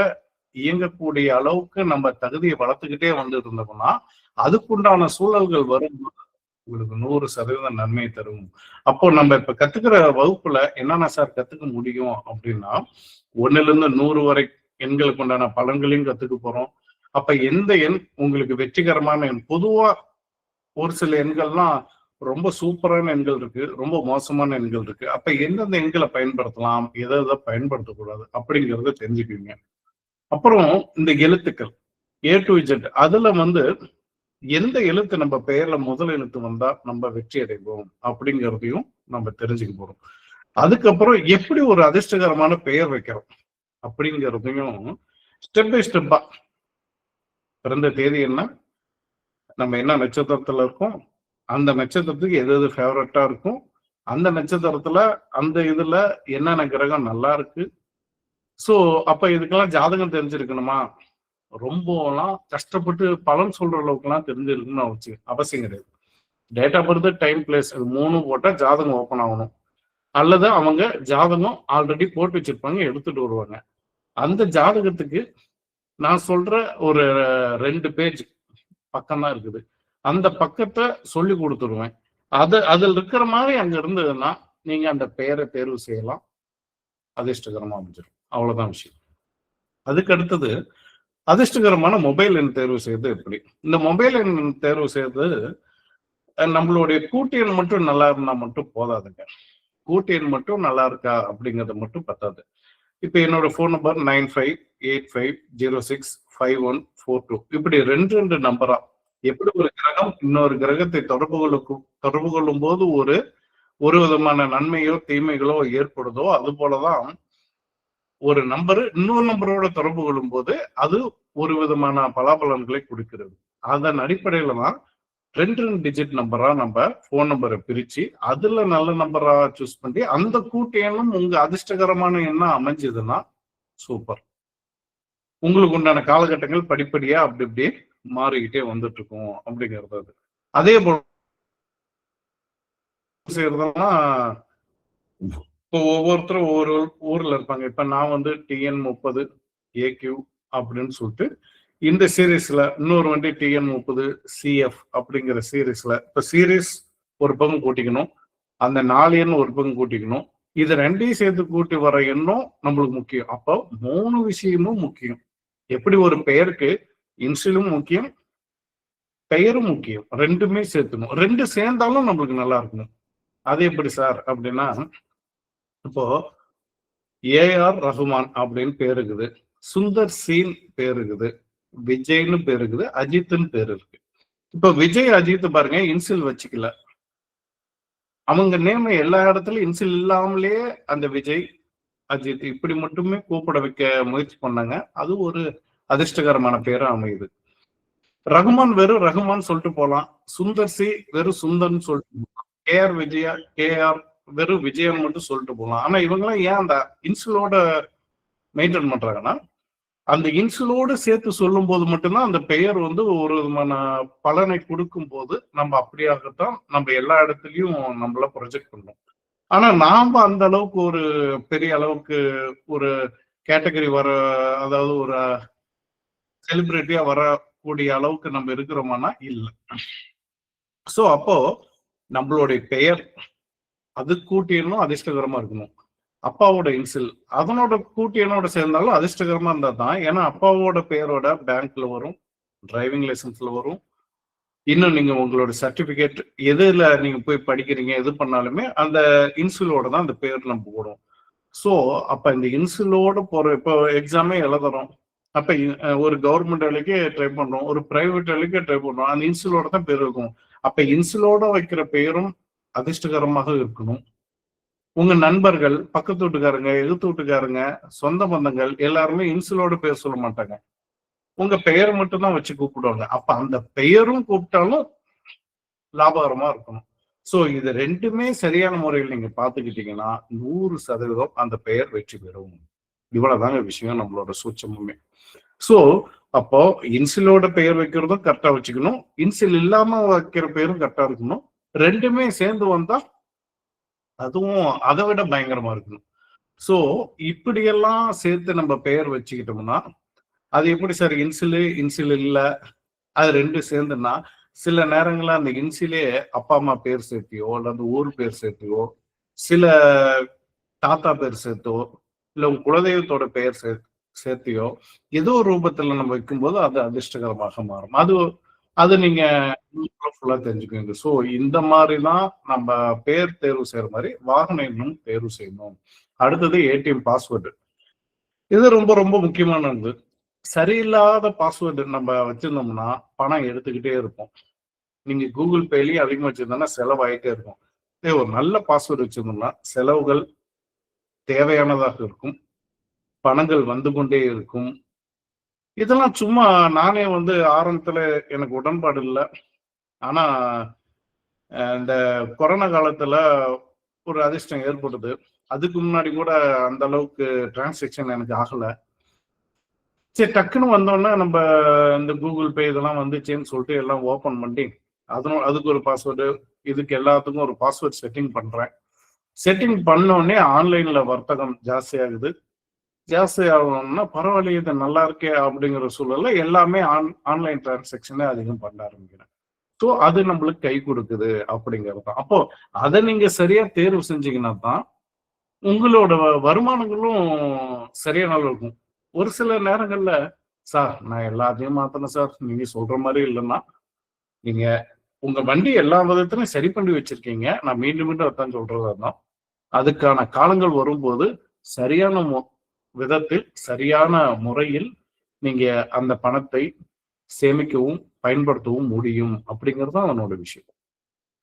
இயங்கக்கூடிய அளவுக்கு நம்ம தகுதியை வளர்த்துக்கிட்டே வந்து இருந்தோம்னா, அதுக்குண்டான சூழல்கள் வரும் உங்களுக்கு 100% நன்மையை தரும். அப்போ நம்ம இப்ப கத்துக்கிற வகுப்புல என்னென்ன சார் கத்துக்க முடியும் அப்படின்னா, 1ல இருந்து 100 வரை எண்களுக்கு உண்டான பலன்களையும் கத்துக்க போறோம். அப்ப எந்த எண் உங்களுக்கு வெற்றிகரமான எண்? பொதுவா ஒரு சில எண்கள்லாம் ரொம்ப சூப்பரான எண்கள் இருக்கு, ரொம்ப மோசமான எண்கள் இருக்கு. அப்ப எந்தெந்த எண்களை பயன்படுத்தலாம், எதை பயன்படுத்தக்கூடாது அப்படிங்கறத தெரிஞ்சுக்குவீங்க. அப்புறம் இந்த எழுத்துக்கள் A to Z அதுல வந்து எந்த எழுத்து நம்ம பெயர்ல முதல் எழுத்து வந்தா நம்ம வெற்றி அடைவோம் அப்படிங்கிறதையும் நம்ம தெரிஞ்சுக்க போறோம். அதுக்கப்புறம் எப்படி ஒரு அதிர்ஷ்டகரமான பெயர் வைக்கிறோம் அப்படிங்கிறதையும் ஸ்டெப் பை ஸ்டெப்பா, பிறந்த தேதி என்ன, நம்ம என்ன நட்சத்திரத்துல இருக்கோம், அந்த நட்சத்திரத்துக்கு எது எது ஃபேவரட்டா இருக்கும், அந்த நட்சத்திரத்துல அந்த இதுல என்னென்ன கிரகம் நல்லா இருக்கு. சோ அப்ப இதுக்கெல்லாம் ஜாதகம் தெரிஞ்சிருக்கணுமா? ரொம்பலாம் கஷ்டப்பட்டு பலன் சொல்ற அளவுக்குலாம் தெரிஞ்சிருக்குன்னு அவசியம் கிடையாது. Date of birth, time, place இது 3 போட்டா ஜாதகம் ஓப்பன் ஆகணும். அல்லது அவங்க ஜாதகம் ஆல்ரெடி போட்டு வச்சிருப்பாங்க, எடுத்துட்டு வருவாங்க. அந்த ஜாதகத்துக்கு நான் சொல்ற ஒரு 2 பேஜ் பக்கம் தான் இருக்குது. அந்த பக்கத்தை சொல்லி கொடுத்துருவேன். அதில் இருக்கிற மாதிரி அங்க இருந்ததுன்னா நீங்க அந்த பெயரை தேர்வு செய்யலாம். அதிர்ஷ்டகரமா அமைஞ்சிடும். அவ்வளவுதான் விஷயம். அதுக்கு அடுத்தது அதிர்ஷ்டகரமான மொபைல் எண் தேர்வு செய்வது எப்படி? இந்த மொபைல் எண் தேர்வு செய்வது நம்மளுடைய கூட்டு எண் மட்டும் நல்லா இருந்தா மட்டும் போதாதுங்க. கூட்டு எண் மட்டும் நல்லா இருக்கா அப்படிங்கிறது மட்டும் பத்தாது. இப்ப என்னோட போன் நம்பர் 9585065142. இப்படி 2 நம்பரா எப்படி ஒரு கிரகம் இன்னொரு கிரகத்தை தொடர்பு கொள்ளும் போது ஒரு விதமான நன்மையோ தீமைகளோ ஏற்படுதோ, அது போலதான் ஒரு நம்பர் இன்னொரு நம்பரோட தொடர்பு கொள்ளும் போது அது ஒரு விதமான பலாபலன்களை கொடுக்கிறது. அதன் அடிப்படையில தான் 2 டிஜிட் நம்பரா நம்ம போன் நம்பரை பிரிச்சு அதுல நல்ல நம்பரா சூஸ் பண்ணி அந்த கூட்டு எண்ணும் உங்க அதிர்ஷ்டகரமான எண்ணா அமைஞ்சதுன்னா சூப்பர். உங்களுக்கு உண்டான காலகட்டங்கள் படிப்படியா அப்படி இப்படியே மாறிக்கிட்டே வந்துட்டு இருக்கும் அப்படிங்கிறது. அது அதே போல செய்யறதெல்லாம் இப்போ ஒவ்வொருத்தரும் ஒவ்வொரு ஊர்ல இருப்பாங்க. இப்ப நான் வந்து TN30 AQ அப்படின்னு சொல்லிட்டு இந்த சீரீஸ்ல இன்னொரு வண்டி TN30 CF அப்படிங்கிற சீரீஸ்ல இப்ப சீரீஸ் ஒரு பங்கு கூட்டிக்கணும், அந்த 4 எண் ஒரு பங்கு கூட்டிக்கணும், இது 2ஐயும் சேர்த்து கூட்டி வர எண்ணும் நம்மளுக்கு முக்கியம். அப்போ 3 விஷயமும் முக்கியம். எப்படி ஒரு பெயருக்கு இன்சிலும் முக்கியம், பெயரும் முக்கியம், 2மே சேர்த்துணும். 2 சேர்ந்தாலும் நம்மளுக்கு நல்லா இருக்கணும். அது எப்படி சார் அப்படின்னா, இப்போ AR ரஹ்மான் அப்படின்னு பேர் இருக்குது, சுந்தர் சீன் பேர் இருக்குது, விஜய்னு பேர் இருக்குது, அஜித்னு பேர் இருக்கு. இப்ப விஜய் அஜித் பாருங்க இன்சில் வச்சுக்கல. அவங்க நேம எல்லா இடத்துலயும் இன்சில் இல்லாமலே அந்த விஜய் அஜித் இப்படி மட்டுமே கூப்பிட வைக்க முயற்சி பண்ணாங்க. அது ஒரு அதிர்ஷ்டகரமான பேரா அமையுது. ரகுமான் வெறும் ரகுமான் சொல்லிட்டு போலாம், சுந்தர் சி வெறும் சுந்தர்னு சொல்லிட்டு, KR விஜயா KR வெறும் விஜயம் மட்டும் சொல்லிட்டு போகலாம். ஆனா இவங்கெல்லாம் ஏன் அந்த இன்சிலோட மெயின்டைன் பண்றாங்கன்னா, அந்த இன்சிலோடு சேர்த்து சொல்லும் போது மட்டும்தான் அந்த பெயர் வந்து ஒரு விதமான பலனை கொடுக்கும் போது நம்ம அப்படியாகத்தான் நம்ம எல்லா இடத்துலயும் நம்மள ப்ரொஜெக்ட் பண்ணோம். ஆனா நாம அந்த அளவுக்கு ஒரு பெரிய அளவுக்கு ஒரு கேட்டகரி வர, அதாவது ஒரு செலிபிரிட்டியா வரக்கூடிய அளவுக்கு நம்ம இருக்கிறோமானா இல்லை. சோ அப்போ நம்மளுடைய பெயர் அது கூட்டியனும் அதிர்ஷ்டகரமா இருக்கணும். அப்பாவோட இன்சில் அதனோட கூட்டியனோட சேர்ந்தாலும் அதிர்ஷ்டகரமா இருந்தா தான். ஏன்னா அப்பாவோட பெயரோட பேங்க்ல வரும், டிரைவிங் லைசன்ஸ்ல வரும். இன்னும் நீங்க உங்களோட சர்டிபிகேட் எதுல நீங்க போய் படிக்கிறீங்க எது பண்ணாலுமே அந்த இன்சிலோட தான் அந்த பேர் நம்ம போடும். ஸோ அப்ப இந்த இன்சிலோட போற இப்போ எக்ஸாமே எழுதுறோம். அப்ப ஒரு கவர்மெண்ட் வேலைக்கு ட்ரை பண்றோம், ஒரு பிரைவேட் வேலைக்கு ட்ரை பண்றோம், அந்த இன்சிலோட தான் பேர் இருக்கும். அப்ப இன்சிலோட வைக்கிற பெயரும் அதிர்ஷ்டகரமாக இருக்கணும். உங்க நண்பர்கள், பக்கத்து வீட்டுக்காரங்க, எதிர்த்து வீட்டுக்காரங்க, சொந்த பந்தங்கள் எல்லாருமே இன்சிலோட பேர் சொல்ல மாட்டாங்க. உங்க பெயர் மட்டும் தான் வச்சு கூப்பிடுவாங்க. அப்ப அந்த பெயரும் கூப்பிட்டாலும் லாபகரமா இருக்கணும். சோ இது ரெண்டுமே சரியான முறையில் நீங்க பாத்துக்கிட்டீங்கன்னா 100% அந்த பெயர் வெற்றி பெறும். இவ்வளவுதாங்க விஷயம், நம்மளோட சூட்சமுமே. சோ அப்போ இன்சிலோட பெயர் வைக்கிறதும் கரெக்டா வச்சுக்கணும், இன்சில் இல்லாம வைக்கிற பெயரும் கரெக்டா இருக்கணும். ரெண்டுமே சேர்ந்து வந்தா அதுவும் அதை விட பயங்கரமா இருக்கணும். சோ இப்படியெல்லாம் சேர்த்து நம்ம பெயர் வச்சுக்கிட்டோம்னா அது எப்படி சார் இன்சில் இல்ல அது ரெண்டு சேர்ந்துன்னா சில நேரங்கள்ல அந்த இன்சிலே அப்பா அம்மா பேர் சேர்த்தியோ இல்ல அந்த ஊர் பேர் சேர்த்தியோ சில தாத்தா பேர் சேர்த்தோ இல்ல உங்க குலதெய்வத்தோட பெயர் சேர்த்தியோ ஏதோ ஒரு ரூபத்துல நம்ம வைக்கும்போது அது அதிர்ஷ்டகரமாக மாறும். அது நீங்க ஃபுல்லா தெரிஞ்சுக்கோங்க. ஸோ இந்த மாதிரிதான் நம்ம பேர் தேர்வு செய்யற மாதிரி வாகன எண்ணும் தேர்வு செய்யணும். அடுத்தது ஏடிஎம் பாஸ்வேர்டு. இது ரொம்ப ரொம்ப முக்கியமானது. சரியில்லாத பாஸ்வேர்டு நம்ம வச்சிருந்தோம்னா பணம் எடுத்துக்கிட்டே இருப்போம். நீங்க கூகுள் பேலயும் அதிகமா வச்சிருந்தோம்னா செலவாயிட்டே இருக்கும். ஒரு நல்ல பாஸ்வேர்டு வச்சிருந்தோம்னா செலவுகள் தேவையானதாக இருக்கும், பணங்கள் வந்து கொண்டே இருக்கும். இதெல்லாம் சும்மா நானே வந்து ஆரம்பத்துல எனக்கு உடன்பாடு இல்லை. ஆனா இந்த கொரோனா காலத்துல ஒரு அதிர்ஷ்டம் ஏற்படுது. அதுக்கு முன்னாடி கூட அந்த அளவுக்கு டிரான்சாக்ஷன் எனக்கு ஆகல. சரி டக்குன்னு வந்தோடனே நம்ம இந்த கூகுள் பே இதெல்லாம் வந்துச்சேன்னு சொல்லிட்டு எல்லாம் ஓப்பன் பண்ணி அதுக்கு ஒரு பாஸ்வேர்டு, இதுக்கு எல்லாத்துக்கும் ஒரு பாஸ்வேர்ட் செட்டிங் பண்றேன். செட்டிங் பண்ணோடனே ஆன்லைன்ல வர்த்தகம் ஜாஸ்தி ஆகுது. ஜாஸ்தி ஆகணும்னா பரவாயில்ல இது நல்லா இருக்கே அப்படிங்கிற சூழல்ல எல்லாமே ஆன்லைன் டிரான்சாக்ஷனே அதிகம் பண்ண ஆரம்பிக்கிறேன். ஸோ அது நம்மளுக்கு கை கொடுக்குது அப்படிங்கிறது தான். அப்போ அதை நீங்க சரியா தேர்வு செஞ்சீங்கன்னா தான் உங்களோட வருமானங்களும் சரியான இருக்கும். ஒரு சில நேரங்கள்ல சார் நான் எல்லாத்தையும் மாத்தணும் சார், நீங்க சொல்ற மாதிரி இல்லைன்னா நீங்க உங்க வண்டி எல்லா விதத்திலையும் சரி பண்ணி வச்சிருக்கீங்க, நான் மீண்டும் மீண்டும் அதான் சொல்றதா தான். அதுக்கான காலங்கள் வரும்போது சரியான விதத்தில் சரியான முறையில் நீங்க அந்த பணத்தை சேமிக்கவும் பயன்படுத்தவும் முடியும் அப்படிங்கிறது தான் அவனோட விஷயம்.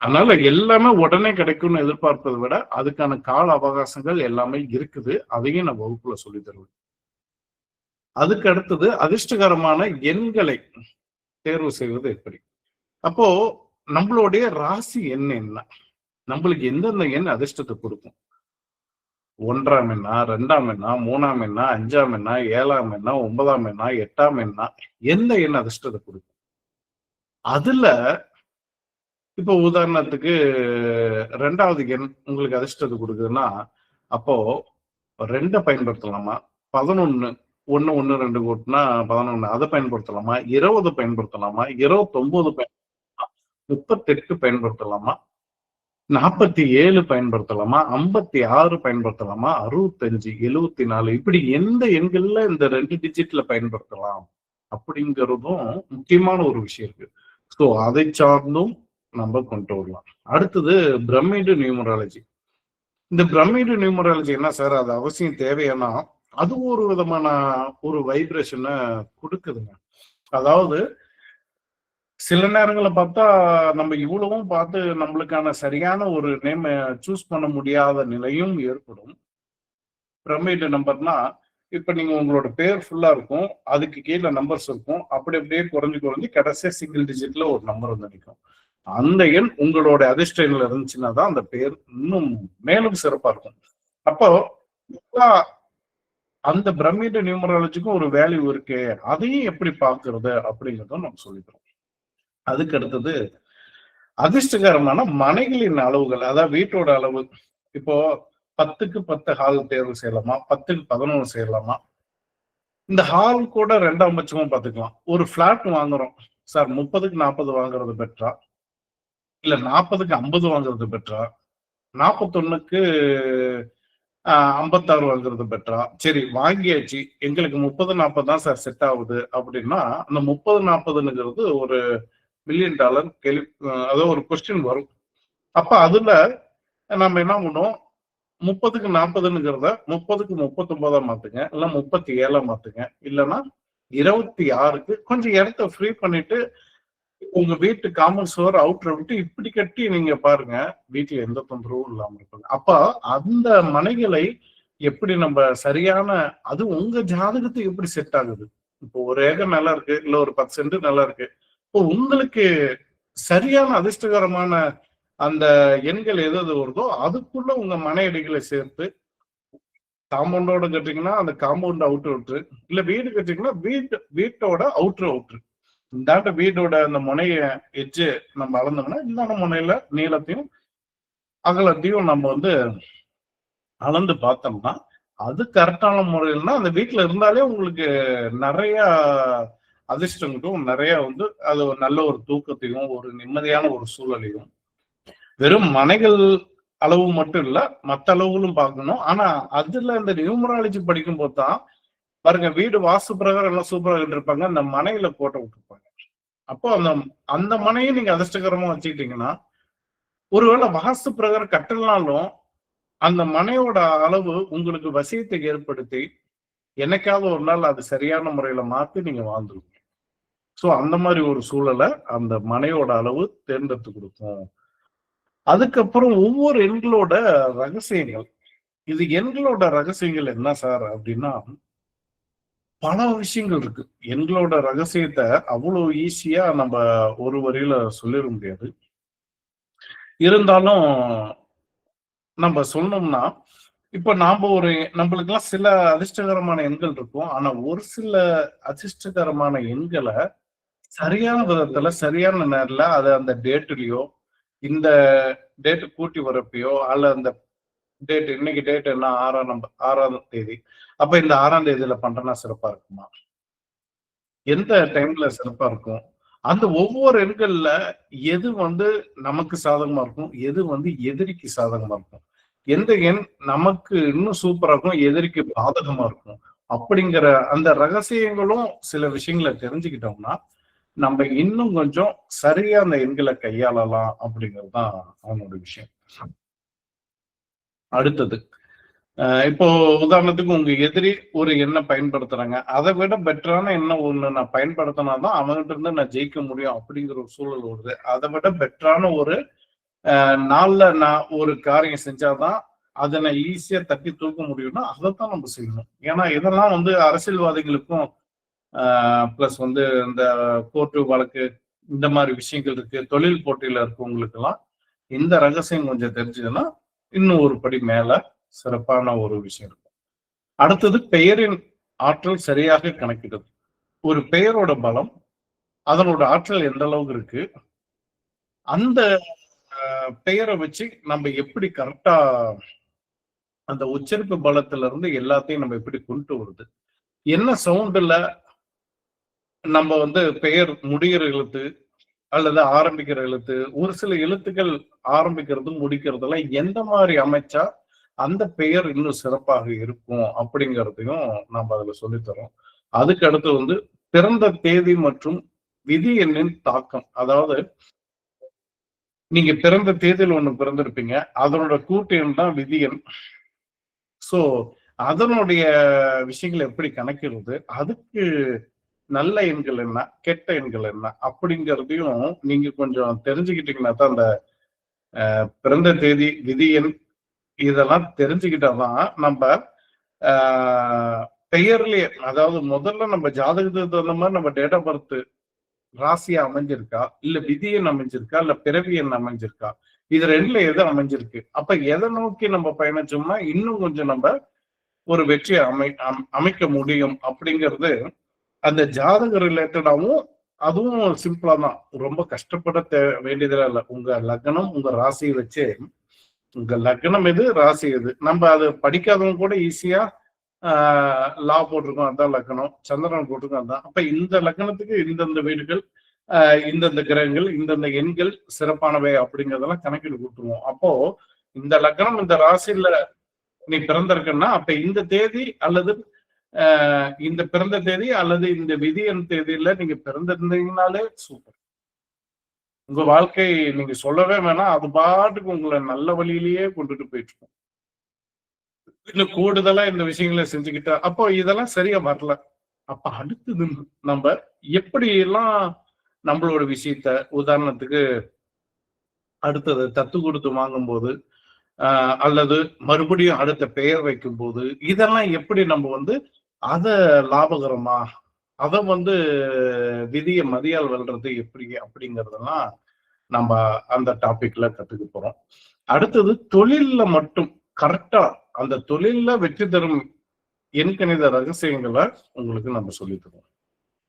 அதனால எல்லாமே உடனே கிடைக்கும்னு எதிர்பார்ப்பதை விட அதுக்கான கால அவகாசங்கள் எல்லாமே இருக்குது. அதையும் நான் வகுப்புல சொல்லி தருவேன். அதுக்கு அடுத்தது அதிர்ஷ்டகரமான எண்களை தேர்வு செய்வது எப்படி. அப்போ நம்மளுடைய ராசி எண் என்ன, நம்மளுக்கு எந்தெந்த எண் அதிர்ஷ்டத்தை கொடுக்கும், 1ஆம் எண்ணா, 2ஆம் எண்ணா, 3ஆம் எண்ணா, 5ஆம் எண்ணா, 7ஆம் எண்ணா, 9ஆம் எண்ணா, 8ஆம் எண்ணா, எந்த எண் அதிர்ஷ்டத்தை கொடுக்கும். அதுல இப்போ உதாரணத்துக்கு 2வது எண் உங்களுக்கு அதிர்ஷ்டத்தை கொடுக்குதுன்னா அப்போ 2 பயன்படுத்தலாமா, 11 1 1 2 கூட்டினா 11 அதை பயன்படுத்தலாமா, 20 பயன்படுத்தலாமா, 29 பயன்படுத்தலாமா, 38 பயன்படுத்தலாமா, 47 பயன்படுத்தலாமா, 56 பயன்படுத்தலாமா, 65 74 இப்படி எந்த எண்கள்ல இந்த 2 டிஜிட்ல பயன்படுத்தலாம் அப்படிங்கிறதும் முக்கியமான ஒரு விஷயம் இருக்கு. ஸோ அதை சார்ந்தும் நம்ம கொண்டு வரலாம். அடுத்தது பிரமிடு நியூமராலஜி. இந்த பிரமிடு நியூமராலஜி என்ன சார், அது அவசியம் தேவையானா அது ஒரு விதமான ஒரு வைப்ரேஷனை கொடுக்குதுங்க. அதாவது சில நேரங்களை பார்த்தா நம்ம இவ்வளவும் பார்த்து நம்மளுக்கான சரியான ஒரு நேம் சூஸ் பண்ண முடியாத நிலையும் ஏற்படும். பிரமிடு நம்பர்னா இப்ப நீங்க உங்களோட பேர் ஃபுல்லா இருக்கும், அதுக்கு கீழே நம்பர்ஸ் இருக்கும், அப்படி அப்படியே குறைஞ்சு கடைசியா சிங்கிள் டிஜிட்ல ஒரு நம்பர் வந்து நிற்கும். அந்த எண் உங்களோட அதிர்ஷ்ட எண்ணில் இருந்துச்சுன்னா தான் அந்த பேர் இன்னும் மேலும் சிறப்பா இருக்கும். அப்போ அந்த பிரமிடு நியூமராலஜிக்கும் ஒரு வேல்யூ இருக்கு. அதையும் எப்படி பாக்குறது அப்படிங்கிறத நம்ம சொல்லிக்கிறோம். அதுக்கு அடுத்தது அதிர்ஷ்டகரமான மனைகளின் அளவுகள், அதாவது வீட்டோட அளவு. இப்போ 10க்கு 10 ஹால் தேர்வு செய்யலாமா, 10க்கு 11 செய்யலாமா? இந்த ஹால் கூட 2ஆம் பட்சமும் பார்த்துக்கலாம். ஒரு பிளாட் வாங்குறோம் சார், 30க்கு 40 வாங்குறது பெட்டரா, இல்ல 40க்கு 50 வாங்குறது பெட்டரா, 41க்கு 56 வாங்குறது பெட்டரா? சரி, வாங்கியாச்சு, எங்களுக்கு 30 40 தான் சார் செட் ஆகுது அப்படின்னா, அந்த 30 40ங்கிறது ஒரு $1 மில்லியன் கேள்வி, அதாவது ஒரு கொஸ்டின் வரும். அப்ப அதுல நம்ம என்ன பண்ணுவோம், 30க்கு 40ங்கிறத 30க்கு 39 மாத்துங்க, இல்ல 37 மாத்துங்க, இல்லைன்னா 26க்கு கொஞ்சம் இடத்த ஃப்ரீ பண்ணிட்டு உங்க வீட்டு காமன் சுவர் அவுட்டரை விட்டு இப்படி கட்டி நீங்க பாருங்க, வீட்டுல எந்த தொந்தரவும் இல்லாம இருப்பாங்க. அப்ப அந்த மனைகளை எப்படி நம்ம சரியான, அது உங்க ஜாதகத்துக்கு எப்படி செட் ஆகுது. இப்போ 1 ஏக்கர் நல்லா இருக்கு, இல்ல ஒரு 10 சென்ட் நல்லா இருக்கு. இப்போ உங்களுக்கு சரியான அதிர்ஷ்டகரமான அந்த எண்கள் எது எது வருதோ அதுக்குள்ள உங்க மனை அடிகளை சேர்த்து, காம்பவுண்டோட கட்டிங்கன்னா அந்த காம்பவுண்ட் அவுட்ரு, இல்ல வீடு கட்டிங்கன்னா வீட்டோட அவுட்ரு. இந்தாண்ட வீடோட அந்த முனைய எட்ஜு நம்ம அளந்தோம்னா, இந்தாண்ட முனையில நீளத்தையும் அகலத்தையும் நம்ம வந்து அளந்து பார்த்தோம்னா, அது கரெக்டான முறையில்னா அந்த வீட்டுல இருந்தாலே உங்களுக்கு நிறைய அதிர்ஷ்டம் கிட்டும். நிறைய வந்து அது ஒரு நல்ல ஒரு தூக்கத்தையும், ஒரு நிம்மதியான ஒரு சூழலையும். வெறும் மனைகள் அளவு மட்டும் இல்ல, மற்ற அளவுகளும் பார்க்கணும். ஆனா அதுல இந்த நியூமராலஜி படிக்கும் போது தான் பாருங்க, வீடு வாஸ்து பிரகாரம் எல்லாம் சூப்பரா இருப்பாங்க, அந்த மனையில போட்ட விட்டுருப்பாங்க. அப்போ அந்த அந்த மனையை நீங்க அதிர்ஷ்டகரமா வச்சுக்கிட்டீங்கன்னா, ஒருவேளை வாஸ்து பிரகாரம் கட்டலனாலும் அந்த மனையோட அளவு உங்களுக்கு வசியத்தை ஏற்படுத்தி என்னைக்காவது ஒரு நாள் அது சரியான முறையில மாத்தி நீங்க வாழ்ந்துருவீங்க. சோ அந்த மாதிரி ஒரு சூழலை அந்த மனையோட அளவு தேர்ந்தெடுத்து கொடுக்கும். அதுக்கப்புறம் ஒவ்வொரு எண்களோட ரகசியங்கள். இது எண்களோட ரகசியங்கள் என்ன சார் அப்படின்னா, பல விஷயங்கள் இருக்கு. எண்களோட ரகசியத்தை அவ்வளவு ஈஸியா நம்ம ஒரு வரியில சொல்லிட முடியாது. இருந்தாலும் நம்ம சொன்னோம்னா, இப்ப நாம ஒரு நம்மளுக்கெல்லாம் சில அதிர்ஷ்டகரமான எண்கள் இருக்கும். ஆனா ஒரு சில அதிர்ஷ்டகரமான எண்களை சரியான விதத்துல சரியான நேரத்துல அது அந்த டேட்லயோ, இந்த டேட் கூட்டி வரப்பையோ, அல்ல அந்த டேட், இன்னைக்கு டேட் என்ன, 6ஆம் தேதி, அப்ப இந்த 6ஆம் தேதியில பண்றனா சிறப்பா இருக்குமா, எந்த டைம்ல சிறப்பா இருக்கும், அந்த ஒவ்வொரு எண்கள்ல எது வந்து நமக்கு சாதகமா இருக்கும், எது வந்து எதிரிக்கு சாதகமா இருக்கும், எந்த எண் நமக்கு இன்னும் சூப்பரா இருக்கும், எதிரிக்கு பாதகமா இருக்கும், அப்படிங்கிற அந்த ரகசியங்களும் சில விஷயங்களை தெரிஞ்சுக்கிட்டோம்னா நம்ம இன்னும் கொஞ்சம் சரியா அந்த எண்களை கையாளலாம் அப்படிங்கிறது தான் அவனோட விஷயம். அடுத்தது, இப்போ உதாரணத்துக்கு உங்க எதிரி ஒரு எண்ணை பயன்படுத்துறாங்க, அதை விட பெட்டரான எண்ணம் ஒண்ணு நான் பயன்படுத்தினாதான் அவங்ககிட்ட இருந்து நான் ஜெயிக்க முடியும் அப்படிங்கிற ஒரு சூழல் வருது. அதை விட பெட்டரான ஒரு நாள்ல நான் ஒரு காரியம் செஞ்சாதான் அதை நான் ஈஸியா தட்டி தூக்க முடியும்னா அதைத்தான் நம்ம செய்யணும். ஏன்னா இதெல்லாம் வந்து அரசியல்வாதிகளுக்கும் பிளஸ் வந்து இந்த கோர்ட்டு வழக்கு இந்த மாதிரி விஷயங்கள் இருக்கு, தொழில் போட்டியில இருக்கவங்களுக்கு எல்லாம் இந்த ரகசியம் கொஞ்சம் தெரிஞ்சதுன்னா இன்னும் ஒரு படி மேல சிறப்பான ஒரு விஷயம் இருக்கும். அடுத்தது, பெயரின் ஆற்றல் சரியாக கணக்கிடுது. ஒரு பெயரோட பலம், அதனோட ஆற்றல் எந்த அளவுக்கு இருக்கு, அந்த பெயரை வச்சு நம்ம எப்படி கரெக்டா அந்த உச்சரிப்பு பலத்துல இருந்து எல்லாத்தையும் நம்ம எப்படி கொண்டு வருது, என்ன சவுண்டுல நம்ம வந்து பெயர் முடிகிற எழுத்து அல்லது ஆரம்பிக்கிற எழுத்து, ஒரு சில எழுத்துக்கள் ஆரம்பிக்கிறது முடிக்கிறதுல எந்த மாதிரி அமைச்சா அந்த பெயர் இன்னும் சிறப்பாக இருக்கும் அப்படிங்கிறதையும் நம்ம அதுல சொல்லித்தரோம். அதுக்கு அடுத்து வந்து பிறந்த தேதி மற்றும் விதி எண்ணின் தாக்கம். அதாவது நீங்க பிறந்த தேதியில் ஒண்ணு பிறந்திருப்பீங்க, அதனோட கூட்டு எண் தான் விதி எண். சோ அதனுடைய விஷயங்களை எப்படி கணக்கிடுறது, அதுக்கு நல்ல எண்கள் என்ன, கெட்ட எண்கள் என்ன அப்படிங்கிறதையும் நீங்க கொஞ்சம் தெரிஞ்சுக்கிட்டீங்கன்னா தான் அந்த பிறந்த தேதி, விதி எண் இதெல்லாம் தெரிஞ்சுக்கிட்டாதான் நம்ம பெயர்லயே, அதாவது முதல்ல நம்ம ஜாதகத்துக்கு தகுந்த மாதிரி நம்ம டேட் ஆஃப் பர்த் ராசியா அமைஞ்சிருக்கா, இல்ல விதியன் அமைஞ்சிருக்கா, இல்ல பிறவி எண் அமைஞ்சிருக்கா, இது ரெண்டுல எது அமைஞ்சிருக்கு, அப்ப எதை நோக்கி நம்ம பயணிச்சோம்னா இன்னும் கொஞ்சம் நம்ம ஒரு வெற்றியை அமைக்க முடியும் அப்படிங்கிறது அந்த ஜாதக ரிலேட்டடாவும் அதுவும் சிம்பிளா தான். ரொம்ப கஷ்டப்பட வேண்டியதுல இல்ல. உங்க லக்னம் உங்க ராசியை வச்சு உங்க லக்னம் எது ராசி எது நம்ம அதை படிக்காதவங்க கூட ஈஸியா லா போட்டிருக்கோம் அதான் லக்னம், சந்திரன் போட்டிருக்கோம் அதான். அப்ப இந்த லக்னத்துக்கு இந்தந்த வீடுகள் இந்தந்த கிரகங்கள் இந்தந்த எண்கள் சிறப்பானவை அப்படிங்கறதெல்லாம் கணக்கில் கொடுத்துருவோம். அப்போ இந்த லக்னம் இந்த ராசியில நீ பிறந்திருக்கன்னா அப்ப இந்த தேதி அல்லது இந்த பிறந்த தேதி அல்லது இந்த விதியின் தேதியில நீங்க பிறந்திருந்தீங்கனாலே சூப்பர். உங்க வாழ்க்கை நீங்க சொல்லவே வேணாம், அது பாட்டுக்கு உங்களை நல்ல வழியிலேயே கொண்டுட்டு போயிட்டு இருக்கும். இன்னும் கூடுதலா இந்த விஷயங்களை செஞ்சுக்கிட்டா அப்போ இதெல்லாம் சரியா வரல. அப்ப அடுத்தது நம்ம எப்படி எல்லாம் நம்மளோட விஷயத்த உதாரணத்துக்கு அடுத்தது தத்து கொடுத்து வாங்கும்போது அல்லது மறுபடியும் அடுத்த பெயர் வைக்கும் போது இதெல்லாம் எப்படி நம்ம அத லாபகரமா அத விதிய மதியால் வெல்றது எப்படி அப்படிங்கறதெல்லாம் நம்ம அந்த டாபிக்ல கத்துக்க போறோம். அடுத்தது தொழில்ல மட்டும் கரெக்டா அந்த தொழில்ல வெற்றி தரும் எண்கணித ரகசியங்களை உங்களுக்கு நம்ம சொல்லி தருவோம்.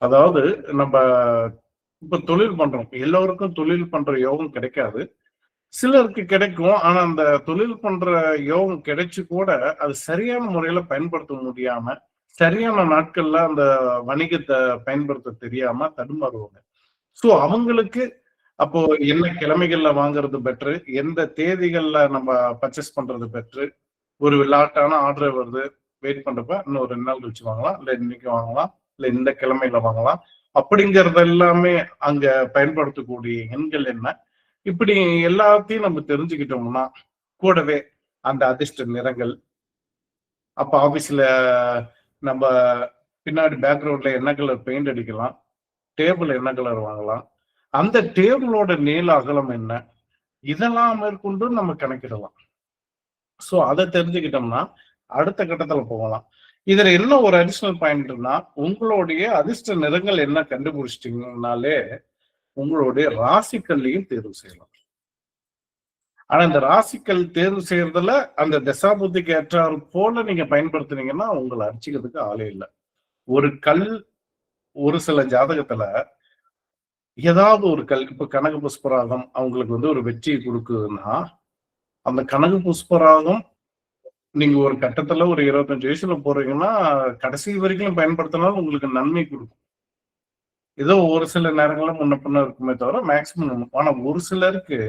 அதாவது நம்ம இப்ப தொழில் பண்றோம், எல்லோருக்கும் தொழில் பண்ற யோகம் கிடைக்காது, சிலருக்கு கிடைக்கும். ஆனா அந்த தொழில் பண்ற யோகம் கிடைச்சு கூட அது சரியான முறையில பயன்படுத்த முடியாம சரியான நாட்கள்ல அந்த வணிகத்தை பயன்படுத்த தெரியாம தடுமாறுவாங்க. சோ அவங்களுக்கு அப்போ என்ன கிழமைகள்ல வாங்குறது பெட்ரு, எந்த தேதிகள்ல நம்ம பர்ச்சேஸ் பண்றது பெட்ரு, ஒரு லாட்டான ஆர்டர் வருது வெயிட் பண்றப்ப இன்னும் ஒரு 2 நாள் கழிச்சு வாங்கலாம், இல்ல இன்னைக்கு வாங்கலாம், இல்ல இந்த கிழமையில வாங்கலாம் அப்படிங்கறது எல்லாமே அங்க பயன்படுத்தக்கூடிய எண்கள் என்ன, இப்படி எல்லாத்தையும் நம்ம தெரிஞ்சுக்கிட்டோம்னா கூடவே அந்த அதிர்ஷ்ட நிறங்கள், அப்ப ஆபீஸ்ல நம்ம பின்னாடி பேக்ரவுண்ட்ல என்ன கலர் பெயிண்ட் அடிக்கலாம், டேபிள் என்ன கலர் வாங்கலாம், அந்த டேபிளோட நீள அகலம் என்ன, இதெல்லாம் மேற்கொண்டு நம்ம கணக்கிடலாம். சோ அதை தெரிஞ்சுக்கிட்டோம்னா அடுத்த கட்டத்துல போகலாம். இதுல என்ன ஒரு அடிஷனல் பாயிண்ட்னா உங்களுடைய அதிர்ஷ்ட நிறங்கள் என்ன கண்டுபிடிச்சிட்டீங்கன்னாலே உங்களுடைய ராசிக்கல்லையும் தேர்வு செய்யலாம். ஆனா இந்த ராசிக்கல் தேர்வு செய்யறதுல அந்த தசாபுத்திக்கு ஏற்றாறு போல நீங்க பயன்படுத்துனீங்கன்னா உங்களை அடிச்சுக்கிறதுக்கு ஆளே இல்லை. ஒரு கல் ஒரு சில ஜாதகத்துல ஏதாவது ஒரு கல், இப்ப கனக புஷ்பராகம் அவங்களுக்கு ஒரு வெற்றியை கொடுக்குதுன்னா அந்த கனக புஷ்பராகம் நீங்க ஒரு கட்டத்துல ஒரு 25 வயசுல போறீங்கன்னா கடைசி வரைக்கும் பயன்படுத்தினாலும் உங்களுக்கு நன்மை கொடுக்கும். ஏதோ ஒரு சில நேரங்கள்ல முன்ன பின்ன இருக்குமே தவிர மேக்சிமம். ஆனா ஒரு சிலருக்கு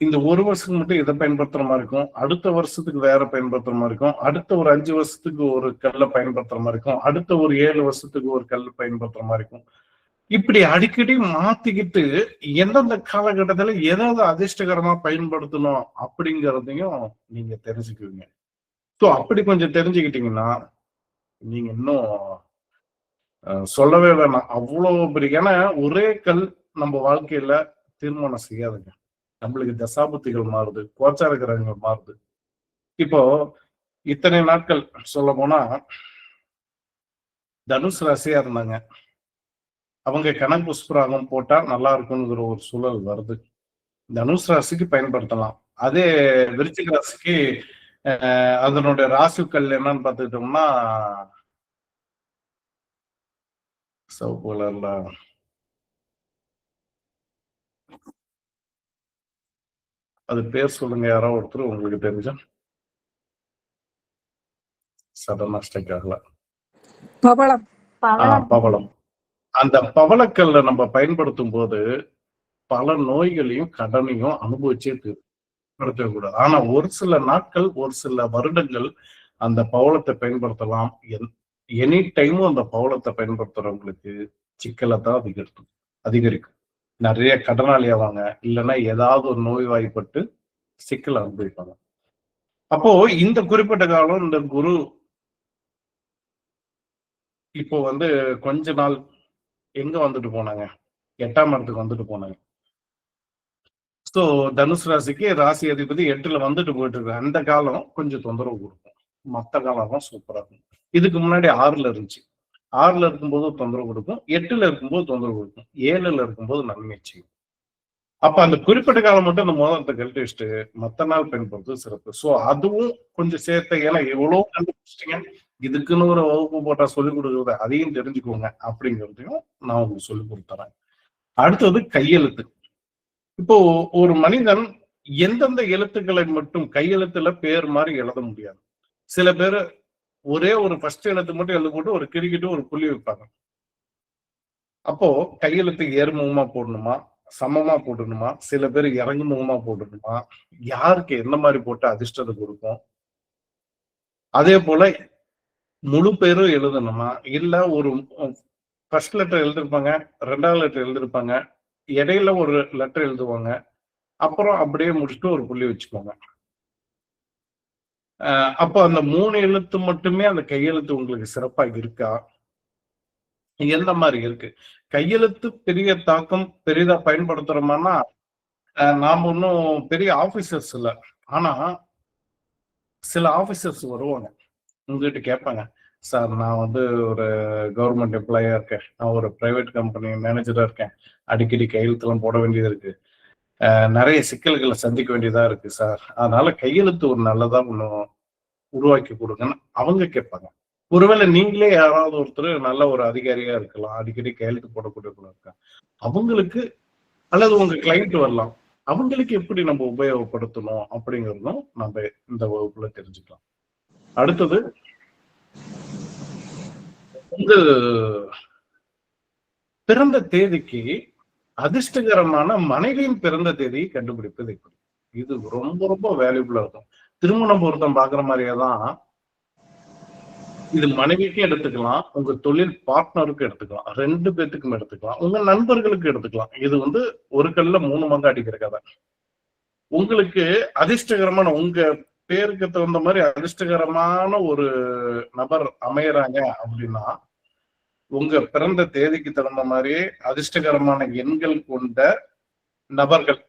இந்த ஒரு வருஷத்துக்கு மட்டும் இதை பயன்படுத்துற மாதிரி இருக்கும், அடுத்த வருஷத்துக்கு வேற பயன்படுத்துற மாதிரி இருக்கும், அடுத்த ஒரு 5 வருஷத்துக்கு ஒரு கல்லை பயன்படுத்துற மாதிரி இருக்கும், அடுத்த ஒரு 7 வருஷத்துக்கு ஒரு கல் பயன்படுத்துற மாதிரி இருக்கும். இப்படி அடிக்கடி மாத்திக்கிட்டு எந்தெந்த காலகட்டத்துல ஏதாவது அதிர்ஷ்டகரமா பயன்படுத்தணும் அப்படிங்கிறதையும் நீங்க தெரிஞ்சுக்குவீங்க. ஸோ அப்படி கொஞ்சம் தெரிஞ்சுக்கிட்டீங்கன்னா நீங்க இன்னும் சொல்லவே வேணாம், அவ்வளவு பெரிய. ஏன்னா ஒரே கல் நம்ம வாழ்க்கையில தீர்மானம் செய்யாதுங்க. நம்மளுக்கு தசாபுத்திகள் மாறுது, கோச்சார கிரகங்கள் மாறுது. இப்போ இத்தனை நாட்கள் சொல்ல போனா தனுஷ் ராசியா இருந்தாங்க, அவங்க கனக புஷ்பராகம் போட்டா நல்லா இருக்கும்ங்கிற ஒரு சூழல் வருது, தனுஷ் ராசிக்கு பயன்படுத்தலாம். அதே விருச்சிக ராசிக்கு அதனுடைய ராசிக்கல் என்னன்னு பார்த்துக்கிட்டோம்னா சிவப்பு கலர்ல அது பேர் சொல்லுங்க, யாரோ ஒருத்தர் உங்களுக்கு தெரிஞ்ச. சடனா ஸ்ட்ரைக் ஆகல. பவளம். அந்த பவளக்கல்ல நம்ம பயன்படுத்தும் போது பல நோய்களையும் கடனையும் அனுபவிச்சே கூடாது. ஆனா ஒரு சில நாட்கள் ஒரு சில வருடங்கள் அந்த பவளத்தை பயன்படுத்தலாம். எனி டைமும் அந்த பவளத்தை பயன்படுத்துறவங்களுக்கு சிக்கலை தான் அதிகரிக்கும். நிறைய கடனாளி ஆவாங்க, இல்லைன்னா ஏதாவது ஒரு நோய்வாய்ப்பட்டு சிக்கல் அனுபவிப்பாங்க. அப்போ இந்த குறிப்பிட்ட காலம் இந்த குரு இப்போ கொஞ்ச நாள் எங்க வந்துட்டு போனாங்க, 8ஆம் இடத்துக்கு வந்துட்டு போனாங்க. ஸோ தனுஷ் ராசிக்கு ராசி அதிபதி 8ல வந்துட்டு போயிட்டு இருக்கு. அந்த காலம் கொஞ்சம் தொந்தரவு கொடுக்கும், மற்ற காலம் சூப்பரா இருக்கும். இதுக்கு முன்னாடி 6ல இருந்துச்சு, 6ல இருக்கும்போது தொந்தரவு கொடுக்கும், 8ல இருக்கும்போது தொந்தரவு கொடுக்கும், 7ல இருக்கும்போது நன்மை செய்யும். அப்ப அந்த குறிப்பிட்ட காலம் மட்டும் அந்த மோதிரத்தை கழட்டி வச்சுட்டு மத்த நாள் பயன்படுத்துறது சிறப்பு. சோ அதுவும் கொஞ்சம் சேர்த்து, ஏன்னா எவ்வளவு கண்டுபிடிச்சிட்டீங்க, இதுக்குன்னு ஒரு வகுப்பு போட்டா சொல்லிக் கொடுக்குறது அதையும் தெரிஞ்சுக்கோங்க அப்படிங்கிறதையும் நான் உங்களுக்கு சொல்லிக் கொடுத்துறேன். அடுத்தது கையெழுத்து. இப்போ ஒரு மனிதன் எந்தெந்த எழுத்துக்களை மட்டும் கையெழுத்துல பேர் மாதிரி எழுத முடியாது. சில பேர் ஒரே ஒரு ஃபர்ஸ்ட் எழுத்து மட்டும் எழுத போட்டு ஒரு கிரிக்கிட்டு ஒரு புள்ளி வைப்பாங்க. அப்போ கையெழுத்து ஏறுமுகமா போடணுமா, சமமா போடணுமா, சில பேர் இறங்குமுகமா போடணுமா, யாருக்கு எந்த மாதிரி போட்டு அதிர்ஷ்டத்தை கொடுக்கும், அதே போல முழு பேரும் எழுதணுமா, இல்ல ஒரு ஃபர்ஸ்ட் லெட்டர் எழுதிருப்பாங்க, 2வது லெட்டர் எழுதிருப்பாங்க, இடையில ஒரு லெட்டர் எழுதுவாங்க, அப்புறம் அப்படியே முடிச்சுட்டு ஒரு புள்ளி வச்சுக்கோங்க. அப்போ அந்த 3 எழுத்து மட்டுமே அந்த கையெழுத்து உங்களுக்கு சிறப்பா இருக்கா, எந்த மாதிரி இருக்கு? கையெழுத்து பெரிய தாக்கம் பெரிதா பயன்படுத்துறோமானா, நாம ஒன்னும் பெரிய ஆபீசர்ஸ் இல்ல. ஆனா சில ஆபீசர்ஸ் வருவாங்க, உங்ககிட்ட கேட்பாங்க, சார் நான் வந்து ஒரு கவர்மெண்ட் எம்ப்ளாயா இருக்கேன், நான் ஒரு பிரைவேட் கம்பெனி மேனேஜரா இருக்கேன், அடிக்கடி கையெழுத்துலாம் போட வேண்டியது இருக்கு, நிறைய சிக்கல்களை சந்திக்க வேண்டியதா இருக்கு சார், அதனால கையெழுத்து ஒரு நல்லதா ஒண்ணு உருவாக்கி கொடுங்கன்னு அவங்க கேட்பாங்க. ஒருவேளை நீங்களே யாராவது ஒருத்தர் நல்ல ஒரு அதிகாரியா இருக்கலாம், அடிக்கடி கையெழுத்து போடக்கூடிய இருக்காங்க, அவங்களுக்கு அல்லது உங்க கிளைண்ட் வரலாம், அவங்களுக்கு எப்படி நம்ம உபயோகப்படுத்தணும் அப்படிங்கிறதும் நம்ம இந்த வகுப்புல தெரிஞ்சுக்கலாம். அடுத்தது உங்க பிறந்த தேதிக்கு அதிர்ஷ்டகரமான மனைவியின் பிறந்த தேதியை கண்டுபிடிப்பது எப்படி? இது ரொம்ப ரொம்ப வேல்யூபிளா இருக்கும். திருமண பொருத்தம் பாக்குற மாதிரியே தான் இது மனைவிக்கும் எடுத்துக்கலாம், உங்க தொழில் பார்ட்னருக்கும் எடுத்துக்கலாம், 2 பேத்துக்கும் எடுத்துக்கலாம், உங்க நண்பர்களுக்கு எடுத்துக்கலாம். இது வந்து ஒரு கல்ல 3 மங்க அடிக்கிற கதை. உங்களுக்கு அதிர்ஷ்டகரமான உங்க பேருக்கு தகுந்த மாதிரி அதிர்ஷ்டகரமான ஒரு நபர் அமையறாங்க அப்படின்னா, உங்க பிறந்த தேதிக்கு தகுந்த மாதிரியே அதிர்ஷ்டகரமான எண்கள் கொண்ட நபர்கள்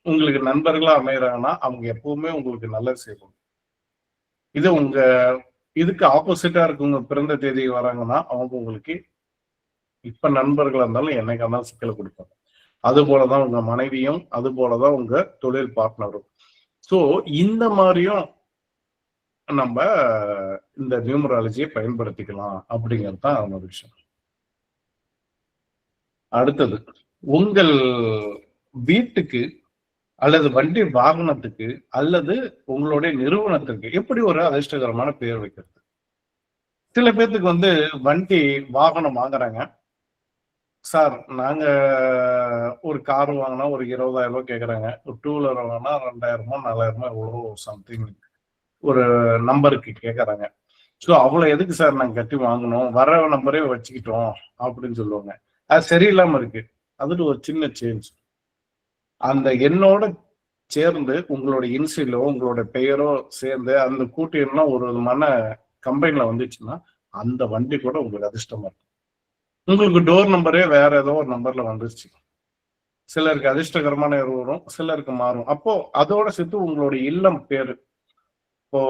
உங்களுக்கு நண்பர்களா அமையறாங்கன்னா, அவங்க எப்பவுமே உங்களுக்கு நல்லது செய்வாங்க. இது உங்க இதுக்கு ஆப்போசிட்டா இருக்கவங்க பிறந்த தேதி வராங்கன்னா, அவங்க உங்களுக்கு இப்ப நண்பர்களா இருந்தாலும் என்னைக்கா இருந்தாலும் சிக்கலை கொடுப்பாங்க. அது போலதான் உங்க மனைவியும், அது போலதான் உங்க தொழில் பார்ட்னரும். சோ இந்த மாதிரியும் நம்ம இந்த நியூமராலஜியை பயன்படுத்திக்கலாம் அப்படிங்கிறது தான் ஒரு விஷயம். அடுத்தது, உங்கள் வீட்டுக்கு அல்லது வண்டி வாகனத்துக்கு அல்லது உங்களுடைய நிறுவனத்திற்கு எப்படி ஒரு அதிர்ஷ்டகரமான பெயர் வைக்கிறது? சில பேர்த்துக்கு வந்து வண்டி வாகனம் வாங்குறாங்க, சார் நாங்க ஒரு கார் வாங்கினா ஒரு 20,000 ரூபாய் கேட்கறாங்க, ஒரு 2 வீலர் வாங்கினா 2,000 4,000 எவ்வளோ சம்திங் ஒரு நம்பருக்கு கேட்கறாங்க. ஸோ அவ்வளவு எதுக்கு சார் நாங்க கட்டி வாங்கணும், வர நம்பரே வச்சுக்கிட்டோம் அப்படின்னு சொல்லுவாங்க. அது சரியில்லாம இருக்கு. அதுல ஒரு சின்ன சேஞ்ச், அந்த எண்ணோட சேர்ந்து உங்களோட இன்சிலோ உங்களோட பெயரோ சேர்ந்து அந்த கூட்டு எண்ணம் ஒரு விதமான கம்பெனில வந்துச்சுன்னா அந்த வண்டி கூட உங்களுக்கு அதிர்ஷ்டமா இருக்கும். உங்களுக்கு டோர் நம்பரே வேற ஏதோ ஒரு நம்பர்ல வந்துருச்சு, சிலருக்கு அதிர்ஷ்டகரமான வரும், சிலருக்கு மாறும். அப்போ அதோட சேர்த்து உங்களோட இல்லம் பேரு, இப்போ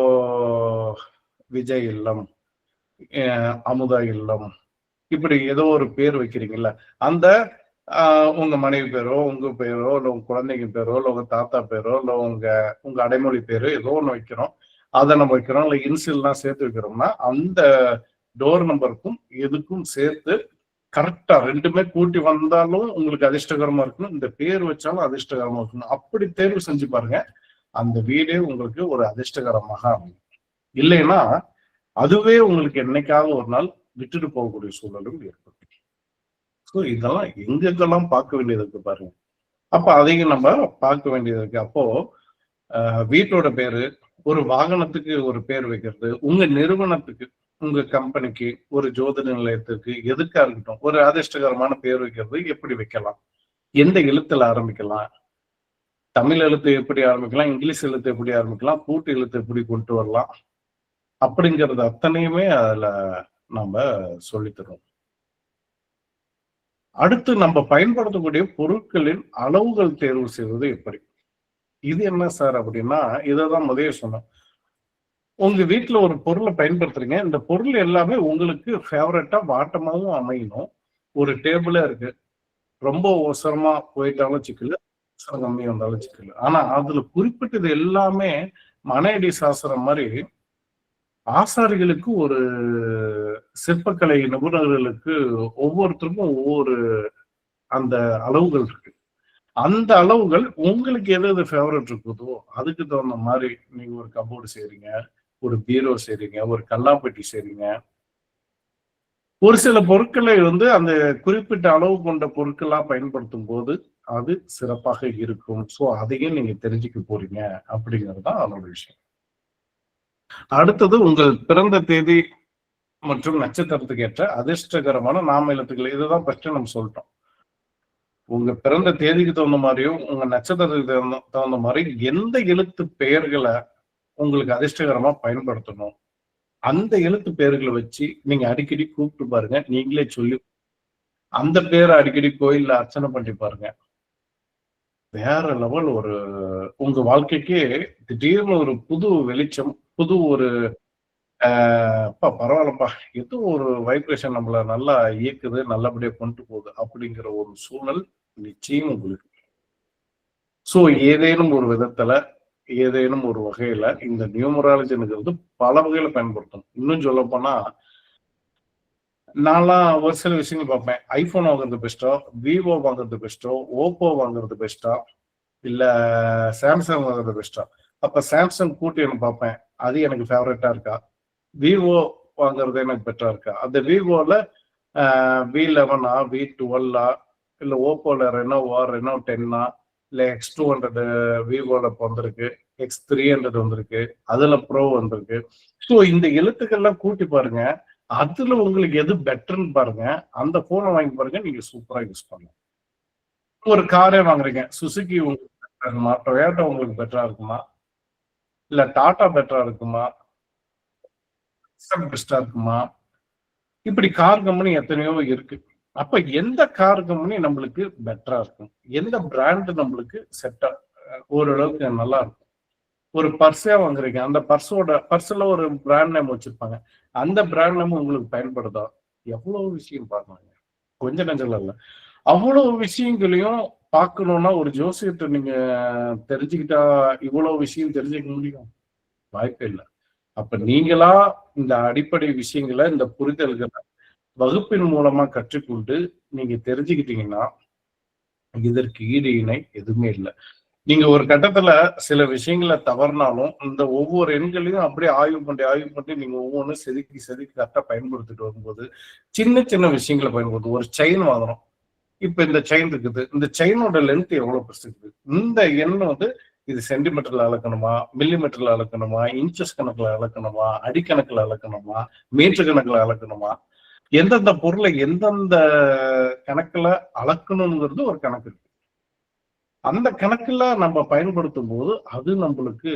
விஜய் இல்லம், அமுதா இல்லம், இப்படி ஏதோ ஒரு பேர் வைக்கிறீங்கல்ல, அந்த உங்க மனைவி பேரோ உங்க பேரோ இல்ல உங்க குழந்தைங்க பேரோ இல்ல உங்க தாத்தா பேரோ இல்ல உங்க அடைமொழி பேரோ ஏதோ ஒண்ணு வைக்கிறோம், அதை நம்ம வைக்கிறோம், இல்ல இன்சில்லாம் சேர்த்து வைக்கிறோம்னா அந்த டோர் நம்பருக்கும் இதுக்கும் சேர்த்து கரெக்டா 2மே கூட்டி வந்தாலும் உங்களுக்கு அதிர்ஷ்டகரமா இருக்கணும், இந்த பேர் வச்சாலும் அதிர்ஷ்டகரமா இருக்கணும். அப்படி தேர்வு செஞ்சு பாருங்க, அந்த வீடே உங்களுக்கு ஒரு அதிர்ஷ்டகரமாக அமையும். இல்லைன்னா அதுவே உங்களுக்கு என்னைக்காவது ஒரு நாள் விட்டுட்டு போகக்கூடிய சூழலும் ஏற்படும். ஸோ இதெல்லாம் எங்கெங்கெல்லாம் பார்க்க வேண்டியது இருக்கு பாருங்க. அப்ப அதையும் நம்ம பார்க்க வேண்டியது இருக்கு. அப்போ வீட்டோட பேரு, ஒரு வாகனத்துக்கு ஒரு பேர் வைக்கிறது, உங்க நிறுவனத்துக்கு உங்க கம்பெனிக்கு ஒரு ஜோதிட நிலையத்துக்கு எதுக்கா இருக்கட்டும் ஒரு அதிர்ஷ்டகரமான பேர் வைக்கிறது எப்படி வைக்கலாம், எந்த எழுத்துல ஆரம்பிக்கலாம், தமிழ் எழுத்து எப்படி ஆரம்பிக்கலாம், இங்கிலீஷ் எழுத்து எப்படி ஆரம்பிக்கலாம், கூட்டு எழுத்து எப்படி கொண்டு வரலாம் அப்படிங்கிறது அத்தனையுமே அதுல நம்ம சொல்லி தருவோம். அடுத்து நம்ம பயன்படுத்தக்கூடிய பொருட்களின் அளவுகள் தேர்வு செய்வது எப்படி? இது என்ன சார் அப்படின்னா, இதைதான் முதல்ல சொன்னோம். உங்க வீட்டுல ஒரு பொருளை பயன்படுத்துறீங்க, இந்த பொருள் எல்லாமே உங்களுக்கு ஃபேவரட்டா வாட்டமாவும் அமையணும். ஒரு டேபிளே இருக்கு, ரொம்ப அவசரமா போயிட்டாலும் சிக்கல, கம்மி வந்தாலும் சிக்கல். ஆனா அதுல குறிப்பிட்டது எல்லாமே மனையடி சாஸ்திரம் மாதிரி ஆசாரிகளுக்கு ஒரு சிற்பக்கலை நிபுணர்களுக்கு ஒவ்வொருத்தருக்கும் ஒவ்வொரு அந்த அளவுகள் இருக்கு. அந்த அளவுகள் உங்களுக்கு எது எது ஃபேவரட் இருக்குதோ அதுக்கு தகுந்த மாதிரி நீங்க ஒரு கபோர்டு செய்றீங்க, ஒரு பீரோ செய்றீங்க, ஒரு கல்லாப்பெட்டி செய்றீங்க. ஒரு சில பொருட்களை வந்து அந்த குறிப்பிட்ட அளவு கொண்ட பொருட்களா பயன்படுத்தும் போது அது சிறப்பாக இருக்கும். ஸோ அதையும் நீங்க தெரிஞ்சுக்க போறீங்க அப்படிங்கிறது தான் அதோட விஷயம். அடுத்தது உங்கள் பிறந்த தேதி மற்றும் நட்சத்திரத்துக்கு ஏற்ற அதிர்ஷ்டகரமான நாம எழுத்துக்கள். இதுதான் ஃபர்ஸ்ட் நம்ம சொல்லிட்டோம். உங்க பிறந்த தேதிக்கு தகுந்த மாதிரியும் உங்க நட்சத்திரத்துக்கு தகுந்த மாதிரி எந்த எழுத்து பெயர்களை உங்களுக்கு அதிர்ஷ்டகரமா பயன்படுத்தணும், அந்த எழுத்து பெயர்களை வச்சு நீங்க அடிக்கடி கூப்பிட்டு பாருங்க. நீங்களே சொல்லி அந்த பேரை அடிக்கடி கோயில்ல அர்ச்சனை பண்ணி பாருங்க. வேற லெவல் ஒரு உங்க வாழ்க்கைக்கே திடீர்னு ஒரு புது வெளிச்சம், புது ஒரு அப்பா பரவாயில்லப்பா, ஏதோ ஒரு வைப்ரேஷன் நம்மள நல்லா இயக்குது, நல்லபடியா கொண்டு போகுது அப்படிங்கிற ஒரு சூழல் நிச்சயம் உங்களுக்கு. ஸோ ஏதேனும் ஒரு விதத்துல, ஏதேனும் ஒரு வகையில இந்த நியூமராலஜிங்கிறது பல வகையில பயன்படுத்தணும். இன்னும் சொல்ல போனா, நான்லாம் ஒரு சில விஷயங்கள் பார்ப்பேன். ஐபோன் வாங்குறது பெஸ்ட்டா, விவோ வாங்குறது பெஸ்ட்டோ, ஓப்போ வாங்குறது பெஸ்ட்டா, இல்ல சாம்சங் வாங்குறது பெஸ்ட்டா? அப்ப சாம்சங் கூட்டி எனக்கு பார்ப்பேன். அது எனக்கு ஃபேவரட்டா இருக்கா? விவோ வாங்குறது எனக்கு பெட்டரா இருக்கா? அந்த விவோல V11 V12 இல்ல ஓப்போல ரெனோவா, ரெனோ 10 இல்ல X200 விவோல இப்போ வந்திருக்கு, X300 வந்திருக்கு, அதுல ப்ரோ வந்திருக்கு. ஸோ இந்த எழுத்துக்கள்லாம் கூட்டி பாருங்க. அதுல உங்களுக்கு எது பெட்டர்ன்னு பாருங்க. அந்த போனை வாங்கி பாருங்க. நீங்க சூப்பரா யூஸ் பண்ணலாம். ஒரு காரே வாங்குறீங்க, சுசுகி உங்களுக்கு பெட்டரா இருக்குமா, டொயோட்டா உங்களுக்கு பெட்டரா இருக்குமா, இல்ல டாடா பெட்டரா இருக்குமா, பெஸ்டா இருக்குமா? இப்படி கார் கம்பெனி எத்தனையோ இருக்கு. அப்ப எந்த கார் கம்பெனி நம்மளுக்கு பெட்டரா இருக்கும், எந்த பிராண்ட் நம்மளுக்கு செட்டா ஓரளவுக்கு நல்லா இருக்கும். ஒரு பர்ஸே வாங்குறீங்க, அந்த பர்ஸ்ல ஒரு பிராண்ட் நேம் வச்சிருப்பாங்க. அந்த பிராண்ட் நேம் உங்களுக்கு பயன்படுதா? எவ்வளவு விஷயம் பார்க்கலாங்க. கொஞ்ச நெஞ்சம் இல்ல. அவ்வளவு விஷயங்களையும் பார்க்கணும்னா ஒரு ஜோசியத்தை நீங்க தெரிஞ்சுக்கிட்டா இவ்வளவு விஷயம் தெரிஞ்சுக்க முடியும்? வாய்ப்பே இல்லை. அப்ப நீங்களா இந்த அடிப்படை விஷயங்களை, இந்த புரிதல்களை வகுப்பின் மூலமா கற்றுக்கொண்டு நீங்க தெரிஞ்சுக்கிட்டீங்கன்னா இதற்கு ஈடு இணை எதுவுமே இல்லை. நீங்க ஒரு கட்டத்துல சில விஷயங்களை தவறுனாலும் இந்த ஒவ்வொரு எண்களையும் அப்படியே ஆய்வு பண்ணி நீங்க ஒவ்வொன்றும் செதுக்கி செதுக்கி கரெக்டா பயன்படுத்திட்டு வரும்போது சின்ன சின்ன விஷயங்களை பயன்படுத்தும். ஒரு செயின் வாங்குறோம். இப்ப இந்த செயின் இருக்குது, இந்த செயினோட லென்த் எவ்வளவு பெருசு இருக்குது, இந்த எண் வந்து இது சென்டிமீட்டர்ல அளக்கணுமா, மில்லி மீட்டர்ல அளக்கணுமா, இன்ச்சஸ் கணக்குல அளக்கணுமா, அடிக்கணக்குல அளக்கணுமா, மீட்டர் கணக்குல அளக்கணுமா, எந்தெந்த பொருளை எந்தெந்த கணக்குல அளக்கணுங்கிறது ஒரு கணக்கு இருக்கு. அந்த கணக்குல நம்ம பயன்படுத்தும் போது அது நம்மளுக்கு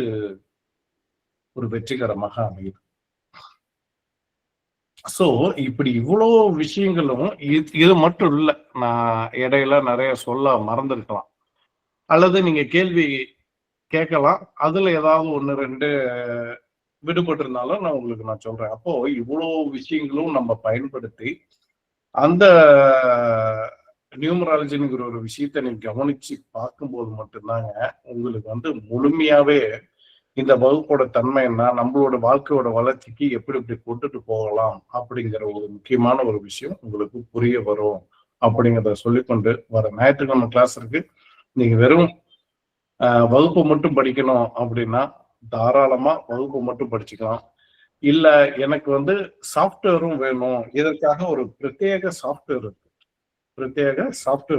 ஒரு வெற்றிகரமாக அமையுது. சோ இப்படி இவ்வளவு விஷயங்களும் இது மட்டும் இல்ல. நான் இடையில நிறைய சொல்ல மறந்துருக்கலாம், அல்லது நீங்க கேள்வி கேட்கலாம். அதுல ஏதாவது ஒண்ணு ரெண்டு விடுபட்டு இருந்தாலும் நான் சொல்றேன். அப்போ இவ்வளவு விஷயங்களும் நம்ம பயன்படுத்தி அந்த நியூமராலஜிங்கிற ஒரு விஷயத்த நீங்க கவனிச்சு பார்க்கும்போது மட்டும்தாங்க உங்களுக்கு வந்து முழுமையாவே இந்த வகுப்போட தன்மை என்ன, நம்மளோட வாழ்க்கையோட வளர்ச்சிக்கு எப்படி எப்படி கொண்டுட்டு போகலாம் அப்படிங்கிற ஒரு முக்கியமான ஒரு விஷயம் உங்களுக்கு புரிய வரும் அப்படிங்கிறத சொல்லிக்கொண்டு வர ஞாயிற்றுக்கிழமை கிளாஸ் இருக்கு. நீங்க வெறும் வகுப்பு மட்டும் படிக்கணும் அப்படின்னா தாராளமா வகுப்பு மட்டும் படிச்சுக்கலாம். இல்ல எனக்கு வந்து சாஃப்ட்வேரும் வேணும், இதற்காக ஒரு பிரத்யேக சாஃப்ட்வேர்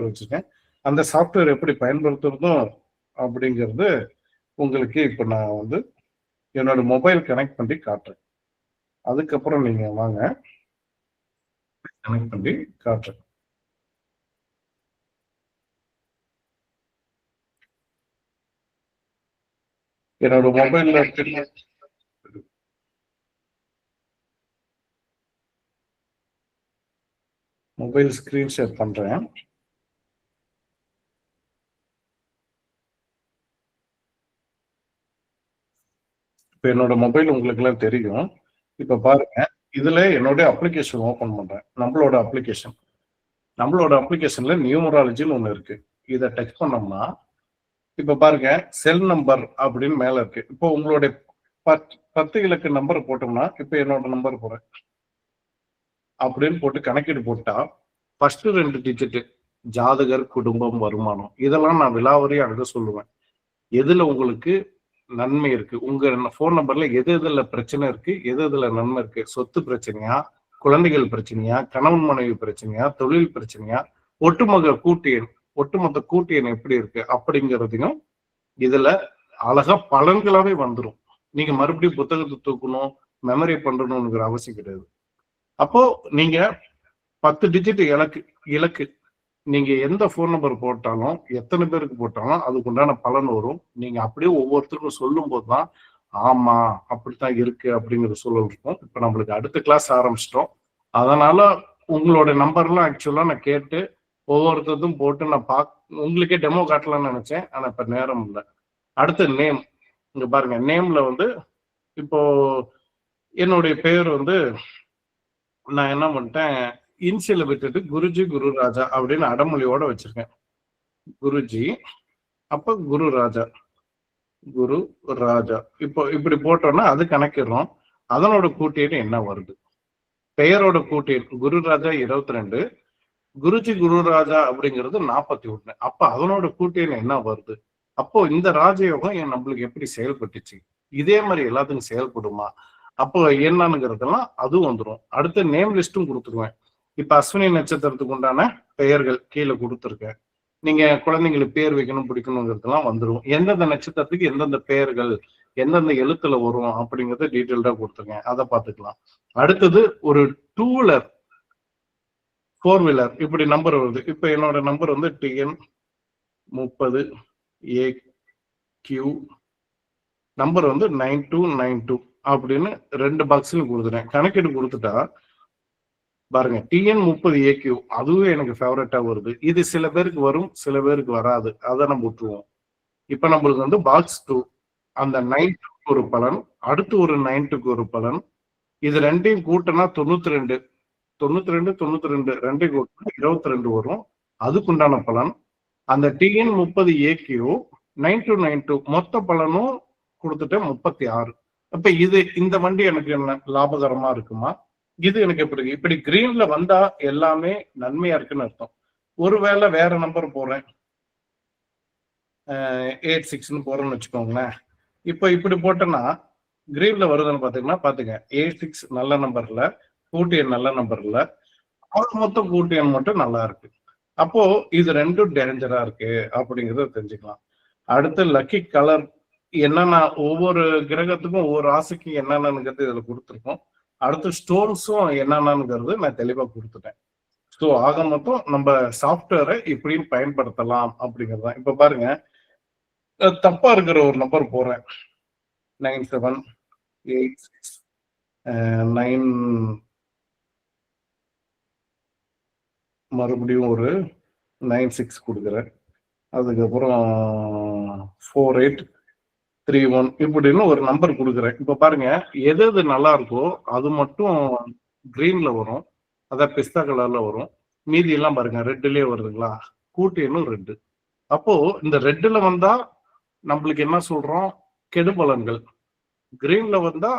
வச்சிருக்கேன். அந்த சாஃப்ட்வேர் எப்படி பயன்படுத்துறதும் அப்படிங்கிறது உங்களுக்கு இப்ப நான் வந்து என்னோட மொபைல் கனெக்ட் பண்ணி காட்டுறேன். அதுக்கப்புறம் நீங்க வாங்க, கனெக்ட் பண்ணி காட்டுறேன். என்னோட மொபைல்ல மொபைல் ஸ்கிரீன் ஷேர் பண்றேன். இப்ப என்னோட மொபைல் உங்களுக்கு எல்லாம் தெரியும். இப்ப பாருங்க, இதுல என்னுடைய அப்ளிகேஷன் ஓபன் பண்றேன். நம்மளோட அப்ளிகேஷன்ல நியூமராலஜின்னு ஒண்ணு இருக்கு. இதை டச் பண்ணோம்னா இப்ப பாருங்க, செல் நம்பர் அப்படின்னு மேல இருக்கு. இப்போ உங்களுடைய 10 இலக்க நம்பர் போட்டோம்னா, இப்ப என்னோட நம்பர் போறேன் அப்படின்னு போட்டு கணக்கீடு போட்டா ஃபர்ஸ்ட் 2 டிஜிட் ஜாதகர், குடும்பம், வருமானம், இதெல்லாம் நான் விலாவரியா அங்க சொல்லுவேன். எதுல உங்களுக்கு நன்மை இருக்கு, உங்க போன் நம்பர்ல எது எதுல பிரச்சனை இருக்கு, எது எதுல நன்மை இருக்கு, சொத்து பிரச்சனையா, குழந்தைகள் பிரச்சனையா, கணவன் மனைவி பிரச்சனையா, தொழில் பிரச்சனையா, ஒட்டுமொத்த கூட்டு எண் ஒட்டுமொத்த கூட்டு எண் எப்படி இருக்கு அப்படிங்கிறதையும் இதுல அழகா பலன்களாவே வந்துடும். நீங்க மறுபடியும் புத்தகத்தை தூக்கணும், மெமரி பண்றணும்ங்கிற அவசியம் கிடையாது. அப்போ நீங்க 10 டிஜிட் இலக்கு நீங்க எந்த போன் நம்பர் போட்டாலும், எத்தனை பேருக்கு போட்டாலும் அதுக்கு உண்டான பலன் வரும். நீங்க அப்படியே ஒவ்வொருத்தருக்கும் சொல்லும் போதுதான் ஆமா அப்படித்தான் இருக்கு அப்படிங்கிற சூழல் இருக்கும். இப்ப நம்மளுக்கு அடுத்த கிளாஸ் ஆரம்பிச்சிட்டோம். அதனால உங்களோட நம்பர்லாம் ஆக்சுவலா நான் கேட்டு ஒவ்வொருத்தரும் போட்டு நான் உங்களுக்கே டெமோ காட்டலாம்னு நினைச்சேன். ஆனா இப்ப நேரம் இல்லை. அடுத்து நேம். இங்க பாருங்க, நேம்ல வந்து இப்போ என்னுடைய பெயர் வந்து நான் என்ன பண்ணிட்டேன், இன்சியல விட்டுட்டு குருஜி குருராஜா அப்படின்னு அடமொழியோட வச்சிருக்கேன். குருஜி, அப்ப குரு ராஜா, குரு ராஜா. இப்போ இப்படி போட்டோம்னா அது கணக்கிடுறோம். அதனோட கூட்டியீடு என்ன வருது? பெயரோட கூட்டியீடு குருராஜா 22, குருஜி குருராஜா அப்படிங்கிறது 41. அப்ப அதனோட கூட்டியீடு என்ன வருது? அப்போ இந்த ராஜயோகம் நம்மளுக்கு எப்படி செயல்பட்டுச்சு, இதே மாதிரி எல்லாத்துக்கும் செயல்படுமா, அப்போ என்னன்னுங்கிறதெல்லாம் அதுவும் வந்துடும். அடுத்து நேம் லிஸ்டும் கொடுத்துருவேன். இப்ப அஸ்வினி நட்சத்திரத்துக்கு உண்டான பெயர்கள் கீழே கொடுத்துருக்கேன். நீங்க குழந்தைங்களுக்கு பேர் வைக்கணும் பிடிக்கணுங்கிறதுலாம் வந்துடும். எந்தெந்த நட்சத்திரத்துக்கு எந்தெந்த பெயர்கள் எந்தெந்த எழுத்துல வரும் அப்படிங்கறத டீட்டெயில்டா கொடுத்துருக்கேன். அதை பார்த்துக்கலாம். அடுத்தது ஒரு 2 வீலர் 4 வீலர் இப்படி நம்பர் வருது. இப்ப என்னோட நம்பர் வந்து TN 30AQ நம்பர் வந்து 9292 அப்படின்னு 2 பாக்ஸ்ல கொடுத்துட்டேன். கணக்கீடு கொடுத்துட்டா பாருங்க, TN 30AQ அதுவே எனக்கு ஃபேவரட்டா வருது. இது சில பேருக்கு வரும், சில பேருக்கு வராது. அதை நம்ம விட்டுருவோம். இப்ப நம்மளுக்கு வந்து பாக்ஸ் 2 அந்த 92 ஒரு பலன், அடுத்து ஒரு 92 ஒரு பலன், இது ரெண்டையும் கூட்டினா 92 ரெண்டையும் கூட்டினா 22 வரும். அதுக்குண்டான பலன் அந்த TN 30AQ 9292 மொத்த பலனும் கொடுத்துட்டு 36. அப்ப இது இந்த வண்டி எனக்கு என்ன லாபகரமா இருக்குமா? இது எனக்கு எப்படி இப்படி கிரீன்ல வந்தா எல்லாமே நன்மையா இருக்குன்னு அர்த்தம். ஒருவேளை வேற நம்பர் போறேன், 86 போறேன்னு வச்சுக்கோங்களேன். இப்ப இப்படி போட்டேன்னா கிரீன்ல வருதுன்னு பாத்தீங்கன்னா பாத்துங்க, 86 நல்ல நம்பர்ல, கூட்டியன் நல்ல நம்பர்ல, அது மொத்தம் கூட்டியன் மட்டும் நல்லா இருக்கு. அப்போ இது ரெண்டும் டேஞ்சரா இருக்கு அப்படிங்கறத தெரிஞ்சுக்கலாம். அடுத்து லக்கி கலர் என்னன்னா ஒவ்வொரு கிரகத்துக்கும் ஒவ்வொரு ராசிக்கு என்னென்னங்கிறது இதுல கொடுத்துருக்கோம். அடுத்து ஸ்டோன்ஸும் என்னென்னங்கிறது நான் தெளிவா கொடுத்துட்டேன். ஸோ ஆக மொத்தம் நம்ம சாஃப்ட்வேரை இப்படின்னு பயன்படுத்தலாம் அப்படிங்கிறது. இப்ப பாருங்க, தப்பா இருக்கிற ஒரு நம்பர் போறேன், 9786 மறுபடியும் ஒரு 96 கொடுக்குறேன். அதுக்கப்புறம் 4831 இப்படின்னு ஒரு நம்பர் கொடுக்குறேன். இப்ப பாருங்க, எது எது நல்லா இருக்கோ அது மட்டும் கிரீன்ல வரும், அதான் பிஸ்தா கலர்ல வரும். மீதி எல்லாம் பாருங்க ரெட்லயே வருதுங்களா, கூட்டு எண்ணும் ரெட்டு. அப்போ இந்த ரெட்டுல வந்தா நம்மளுக்கு என்ன சொல்றோம், கெடு பலன்கள். கிரீன்ல வந்தா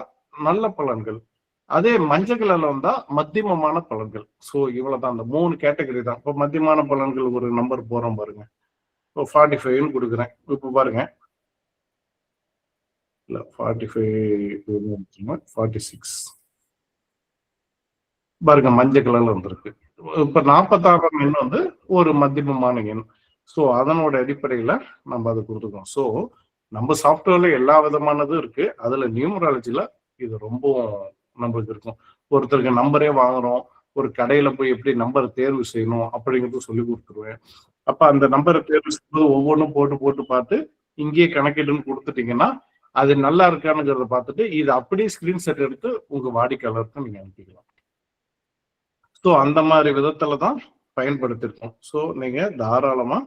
நல்ல பலன்கள். அதே மஞ்சள் கலர்ல வந்தா மத்தியமமான பலன்கள். சோ இவ்வளவுதான், அந்த 3 கேட்டகரி தான். இப்போ மத்தியமான பலன்கள் ஒரு நம்பர் போறோம் பாருங்க, இப்போ 45 கொடுக்குறேன். இப்போ பாருங்க, இல்ல 46 பாருங்க, மஞ்சள் கலர்ல வந்திருக்கு. இப்ப 46 எண் வந்து ஒரு மத்தியமமான எண். ஸோ அதனோட அடிப்படையில நம்ம அதை கொடுத்துக்கோம். ஸோ நம்ம சாஃப்ட்வேர்ல எல்லா விதமானதும் இருக்கு. அதுல நியூமராலஜில இது ரொம்ப நம்மளுக்கு இருக்கும். ஒருத்தருக்கு நம்பரே வாங்குறோம், ஒரு கடையில போய் எப்படி நம்பர் தேர்வு செய்யணும் அப்படிங்கிறது சொல்லி கொடுத்துருவேன். அப்ப அந்த நம்பரை தேர்வு செய்யும்போது ஒவ்வொன்றும் போட்டு போட்டு பார்த்து இங்கேயே கணக்கீடுன்னு கொடுத்துட்டீங்கன்னா அது நல்லா இருக்கானுங்கிறத பார்த்துட்டு இது அப்படியே ஸ்கிரீன்ஷாட் எடுத்து உங்க வாடிக்கையாளருக்கு நீங்க அனுப்பிக்கலாம். ஸோ அந்த மாதிரி விதத்துல தான் பயன்படுத்திருக்கோம். ஸோ நீங்க தாராளமா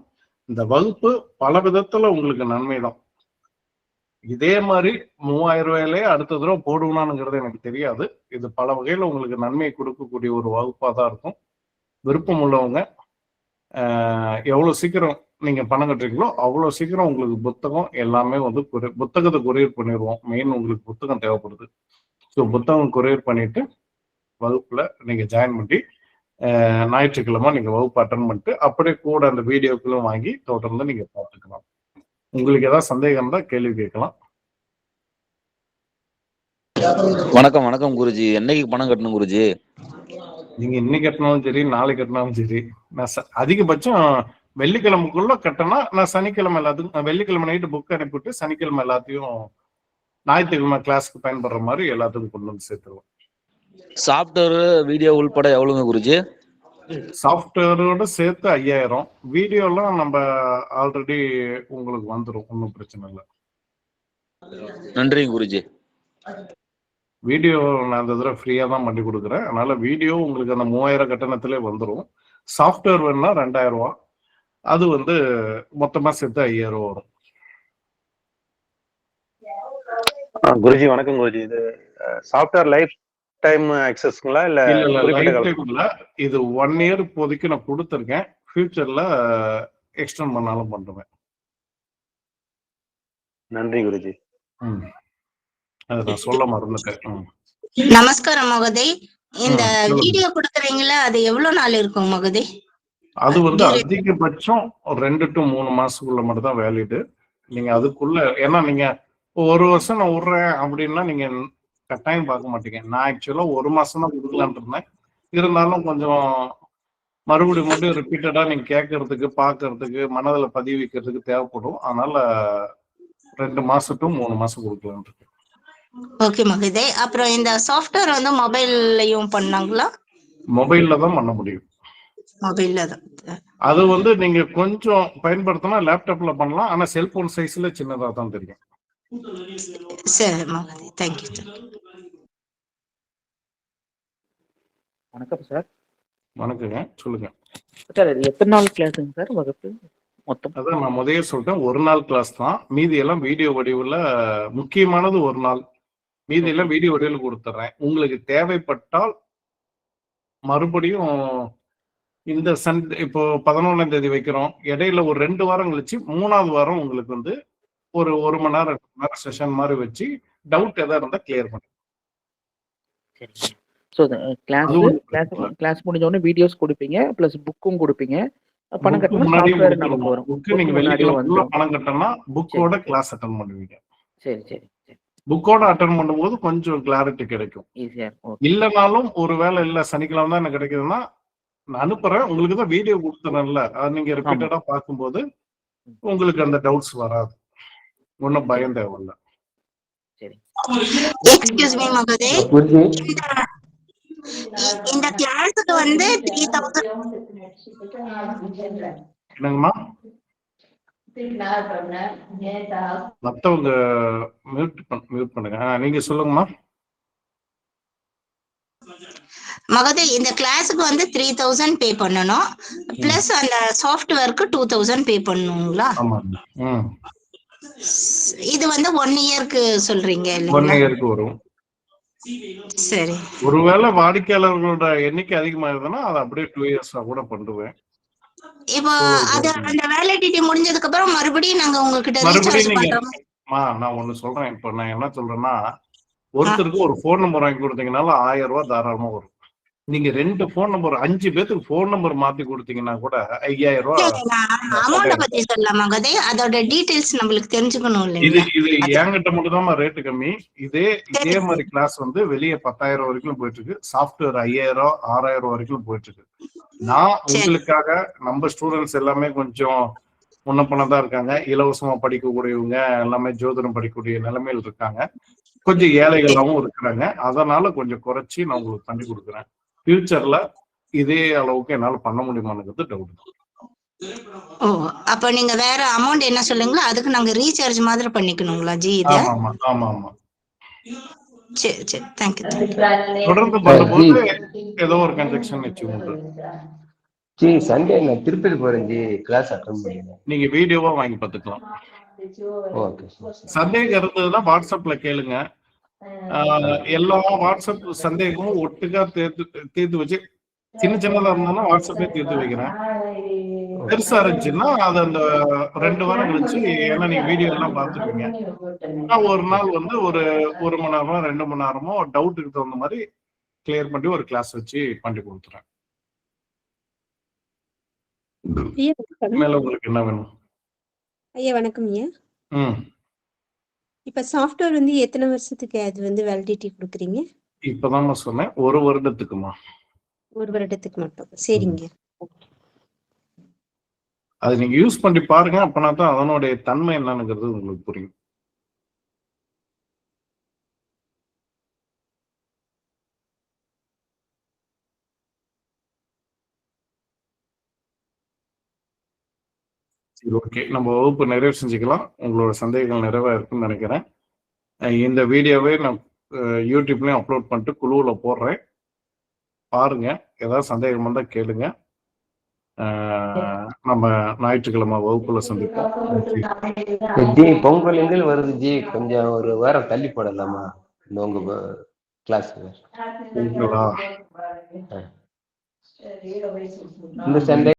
இந்த வகுப்பு பல விதத்துல உங்களுக்கு நன்மை தான். இதே மாதிரி 3000 ரூபாயிலே அடுத்த தடவை போடுவானுங்கிறது எனக்கு தெரியாது. இது பல வகையில உங்களுக்கு நன்மை கொடுக்கக்கூடிய ஒரு வகுப்பா தான் இருக்கும். விருப்பம் உள்ளவங்க எவ்வளவு சீக்கிரம் நீங்க பணம் கட்டுறீங்களோ அவ்வளவு சீக்கிரம் உங்களுக்கு புத்தகம் எல்லாமே வந்து புத்தகத்தை கொரியர் பண்ணிடுவோம். மெயின் உங்களுக்கு புத்தகம் தேவைப்படுது. ஸோ புத்தகம் கொரியர் பண்ணிட்டு வகுப்புல நீங்க ஜாயின் பண்ணி ஞாயிற்றுக்கிழமை நீங்க வகுப்பு அட்டன் பண்ணிட்டு அப்படியே கூட அந்த வீடியோக்களும் வாங்கி தொடர்ந்து நீங்க பார்த்துக்கலாம். உங்களுக்கு ஏதாவது சந்தேகம் இருந்தா கேள்வி கேட்கலாம். வணக்கம் வணக்கம் குருஜி. என்னைக்கு பணம் கட்டணும் குருஜி? நீங்க இன்னைக்கு கட்டினாலும் சரி, நாளைக்கு கட்டினாலும் சரி, நான் அதிகபட்சம் வெள்ளிக்கிழமைக்குள்ள கட்டினா நான் சனிக்கிழமை எல்லாத்துக்கும் வெள்ளிக்கிழமை நைட்டு புக் அனுப்பிவிட்டு சனிக்கிழமை எல்லாத்தையும் ஞாயிற்றுக்கிழமை கிளாஸ்க்கு பயன்படுற மாதிரி எல்லாத்துக்கும் கொண்டு வந்து சேர்த்துருவோம். சாஃப்ட்வேர் வீடியோ உள்பட எவ்வளவுங்க குருஜி? சாஃப்ட்வேரோட சேர்த்து 5000. வீடியோலாம் நம்ம ஆல்ரெடி உங்களுக்கு வந்துடும், ஒன்றும் பிரச்சனை இல்லை. நன்றி குருஜி. வீடியோ நான் இந்த தடவை ஃப்ரீயா தான் பண்ணி கொடுக்குறேன். அதனால வீடியோ உங்களுக்கு அந்த 3000 கட்டணத்திலே வந்துடும். சாஃப்ட்வேர் வேணும்னா 2000 ரூபா. அது வந்து மொத்தமா சேர்த்து 5000 வரும். குருஜி வணக்கம் குருஜி. இது சாஃப்ட்வேர் லைஃப் டைம் ஆக்சஸ்ங்களா இல்ல லைஃப் டைம் இல்ல, இது 1 இயர் இப்போதைக்கு நான் கொடுத்துருக்கேன். ஃபியூச்சர்ல எக்ஸ்டெண்ட் பண்ணாலும் பண்ணுவேன். நன்றி குருஜி. அது நான் சொல்ல மறந்துட்டேன். நமஸ்காரம் மகோதய். இந்த வீடியோ கொடுக்குறீங்களா, அது எவ்வளவு நாள் இருக்கும் மகோதய்? அது வந்து அதிகபட்சம் 2 to 3 மாசத்துக்குள்ள மட்டும் தான் வேலிடு. நீங்க அதுக்குள்ள, ஏன்னா நீங்க 1 வருஷம் நான் விடுறேன் அப்படின்னா நீங்க கட்டாயம் பார்க்க மாட்டீங்க. நான் ஆக்சுவலா 1 மாசம் தான் கொடுக்கலான் இருந்தேன். இருந்தாலும் கொஞ்சம் மறுபடியும் ரிப்பீட்டடா நீங்க கேட்கறதுக்கு பாக்குறதுக்கு மனதில் பதிவு வைக்கிறதுக்கு தேவைப்படும். அதனால 2 மாசம் to 3 மாசம் கொடுக்கலான் இருக்கு. ஓகே மகோதய். அப்புறம் இந்த சாஃப்ட்வேர் வந்து மொபைல்லையும் பண்ணாங்களா? மொபைல்ல தான் பண்ண முடியும். மொபைல்ல தான். அது வந்து நீங்க கொஞ்சம் பயன்படுத்தினா லேப்டாப்ல பண்ணலாம். ஆனா செல்போன் சைஸ்ல சின்னதா தான் தெரியும். சரி மகோதய், தேங்க்யூ. வணக்கம் சார். வணக்கங்க, சொல்லுங்க சார். இது எத்தனை நாள் கிளாஸுங்க சார் வகுப்பு மொத்தம்? அதான் நான் முதலே சொல்லிட்டேன், 1 நாள் கிளாஸ் தான். மீதி எல்லாம் வீடியோ வடிவில், முக்கியமானது 1 நாள், மீதி எல்லாம் வீடியோ வடிவில் கொடுத்துட்றேன். உங்களுக்கு தேவைப்பட்டால் மறுபடியும் இந்த சண்டே இப்போ 11ஆம் தேதி வைக்கிறோம், இடையில ஒரு 2 வாரம் கழிச்சு 3ஆவது வாரம் உங்களுக்கு வந்து ஒரு 1 மணி நேரம் 2 மணி நேரம் செஷன் மாதிரி வச்சு டவுட் எதாவது இருந்தா கிளியர் பண்ணு. சரி. ஸோ கிளாஸ் முடிஞ்ச உடனே வீடியோஸ் கொடுப்பீங்க, பிளஸ் புக்கும் கொடுப்பீங்க. பணம் கட்டணும் சாஃப்ட்வேர் நமக்கு வரும். புக்கு நீங்க வெள்ளிக்கிழமை பணம் கட்டணும்னா புக்கோட கிளாஸ் அட்டெண்ட் பண்ணுவீங்க. சரி சரி சரி. புக்கோட அட்டெண்ட் பண்ணும்போது கொஞ்சம் கிளாரிட்டி கிடைக்கும். ஈஸியா. இல்லைனாலும் ஒருவேளை இல்ல சனிக்கிழமை தான் எனக்கு கிடைக்குதுன்னா நான் அனுப்புறேன், உங்களுக்கு தான் வீடியோ கொடுத்துறேன்ல, அது நீங்க ரிப்பீட்டடா பார்க்கும்போது உங்களுக்கு அந்த டவுட்ஸ் வராது. ஒன்னும் பயம் தேவையில்ல. சரி. எக்ஸ்கியூஸ் மீ மகோதய், இந்த கிளாஸுக்கு வந்து 3000 என்னங்கம்மா? மத்தவங்க மியூட் பண்ணுங்க. நீங்க சொல்லுங்கம்மா. மகோதய், இந்த கிளாஸுக்கு வந்து 3000 பே பண்ணணும், பிளஸ் அந்த சாஃப்ட்வேருக்கு 2000 பே பண்ணுங்களா? இது வந்து 1 இயருக்கு சொல்றீங்க இல்லையா? 1 இயருக்கு வரும். சரி. ஒருவேளை வாடிக்கையாளர்களோட எண்ணிக்கை அதிகமாகுதுன்னா அதை அப்படியே 2 இயர்ஸா கூட பண்ணுவேன். இப்போ அது அந்த வேலிடிட்டி முடிஞ்சதுக்கு அப்புறம் மறுபடியும் நாங்க உங்ககிட்ட ரீசார்ஜ் பண்றோம். நான் ஒண்ணு சொல்றேன். இப்போ நான் என்ன சொல்றேன்னா, ஒருத்தருக்கு ஒரு போன் நம்பர் வாங்கி கொடுத்தீங்கனால 1000 ரூபாய் தாராளமா வரும். நீங்க 2 போன் நம்பர் 5 பேருக்கு போன் நம்பர் மாத்தி கொடுத்தீங்கன்னா கூட 5000 ரூபாய். அமௌண்ட் பத்தி சொல்லலாம் மகோதய், அதோட டீடைல்ஸ் நம்மளுக்கு தெரிஞ்சுக்கணும் இல்லையா? இது என்கிட்ட மட்டும் தான் ரேட்டு கம்மி. இதே மாதிரி கிளாஸ் வந்து வெளியே 10,000 வரைக்கும் போயிட்டு இருக்கு. சாஃப்ட்வேர் 5000 6000 வரைக்கும் போயிட்டு இருக்கு. நான் உங்களுக்காக, நம்ம ஸ்டூடெண்ட்ஸ் எல்லாமே கொஞ்சம் முன்னப்பணம் இருக்காங்க, இலவசமா படிக்கக்கூடியவங்க எல்லாமே ஜோதிடம் படிக்கக்கூடிய நிலைமையில் இருக்காங்க, கொஞ்சம் ஏழைகளாகவும் இருக்கிறாங்க. அதனால கொஞ்சம் குறைச்சி நான் உங்களுக்கு பண்ணி கொடுக்குறேன். ஃபியூச்சர்ல இதே அளவுக்கு என்னால பண்ண முடியுமாங்கிறது டவுட். ஓ, அப்ப நீங்க வேற அமௌண்ட் என்ன சொல்லுங்களா, அதுக்கு நாங்க ரீசார்ஜ் மாதிரி பண்ணிக்கணுங்களா ஜி? இது ஆமா ஆமா ஆமா. சரி சரி, தேங்க் யூ. தொடர்ந்து பண்ணும்போது ஏதோ ஒரு கன்ஜெக்ஷன் வச்சு உண்டு. ஜி சண்டே நான் திருப்பதி போறேன் ஜி, கிளாஸ் அட்டெண்ட் பண்ணுங்க. நீங்க வீடியோவா வாங்கி பார்த்துக்கலாம். ஓகே. சந்தேகம் இருந்ததுன்னா வாட்ஸ்அப்ல கேளுங்க. எல்லா வாட்ஸ்அப் சந்தேகமும் ஒட்டுக்கா தீர்த்து வச்சு, சின்னதா இருந்தாலும் வாட்ஸ்அப்பே தீர்த்து வைக்கிறேன். பெருசா இருந்துச்சுன்னா அது அந்த 2 வாரம் கழிச்சு, ஏன்னா நீங்க வீடியோ எல்லாம் பார்த்துருப்பீங்க, நான் ஒரு நாள் வந்து ஒரு 1 மணி நேரமோ 2 மணி நேரமோ டவுட்டுக்கு தகுந்த மாதிரி கிளியர் பண்ணி ஒரு கிளாஸ் வச்சு பண்ணி கொடுத்துறேன். ஐயா வணக்கம். மேல உங்களுக்கு என்ன வேணும்? ஐயா வணக்கம் ஐயா. ம் இப்ப சாஃப்ட்வேர் வந்து எத்தனை வருஷத்துக்கு அது வந்து வேலிடிட்டி கொடுக்குறீங்க? இப்பதாம்மா சொன்னேன், 1 வருடத்துக்குமா. 1 வருடத்துக்கு மட்டும். சரிங்க. அது நீங்க யூஸ் பண்ணி பாருங்க, அப்பனா தான் அதனுடைய தன்மை என்னங்கிறது உங்களுக்கு புரியும். சரி, ஓகே. நம்ம வகுப்பு நிறைவு செஞ்சுக்கலாம். உங்களோட சந்தேகங்கள் நிறைவா இருக்குன்னு நினைக்கிறேன். இந்த வீடியோவை நான் யூடியூப்லயும் அப்லோட் பண்ணிட்டு குழுவுல போடுறேன். பாருங்க, ஏதாவது சந்தேகம் வந்தா கேளுங்க. நம்ம ஞாயிற்றுக்கிழமை வகுப்புல சந்திப்போம். நன்றி. ஜி பொங்கல் எங்கில் வருது ஜி, கொஞ்சம் ஒரு வாரம் தள்ளி போடலாமா இந்த உங்க கிளாஸ்? உங்களா? இந்த சண்டே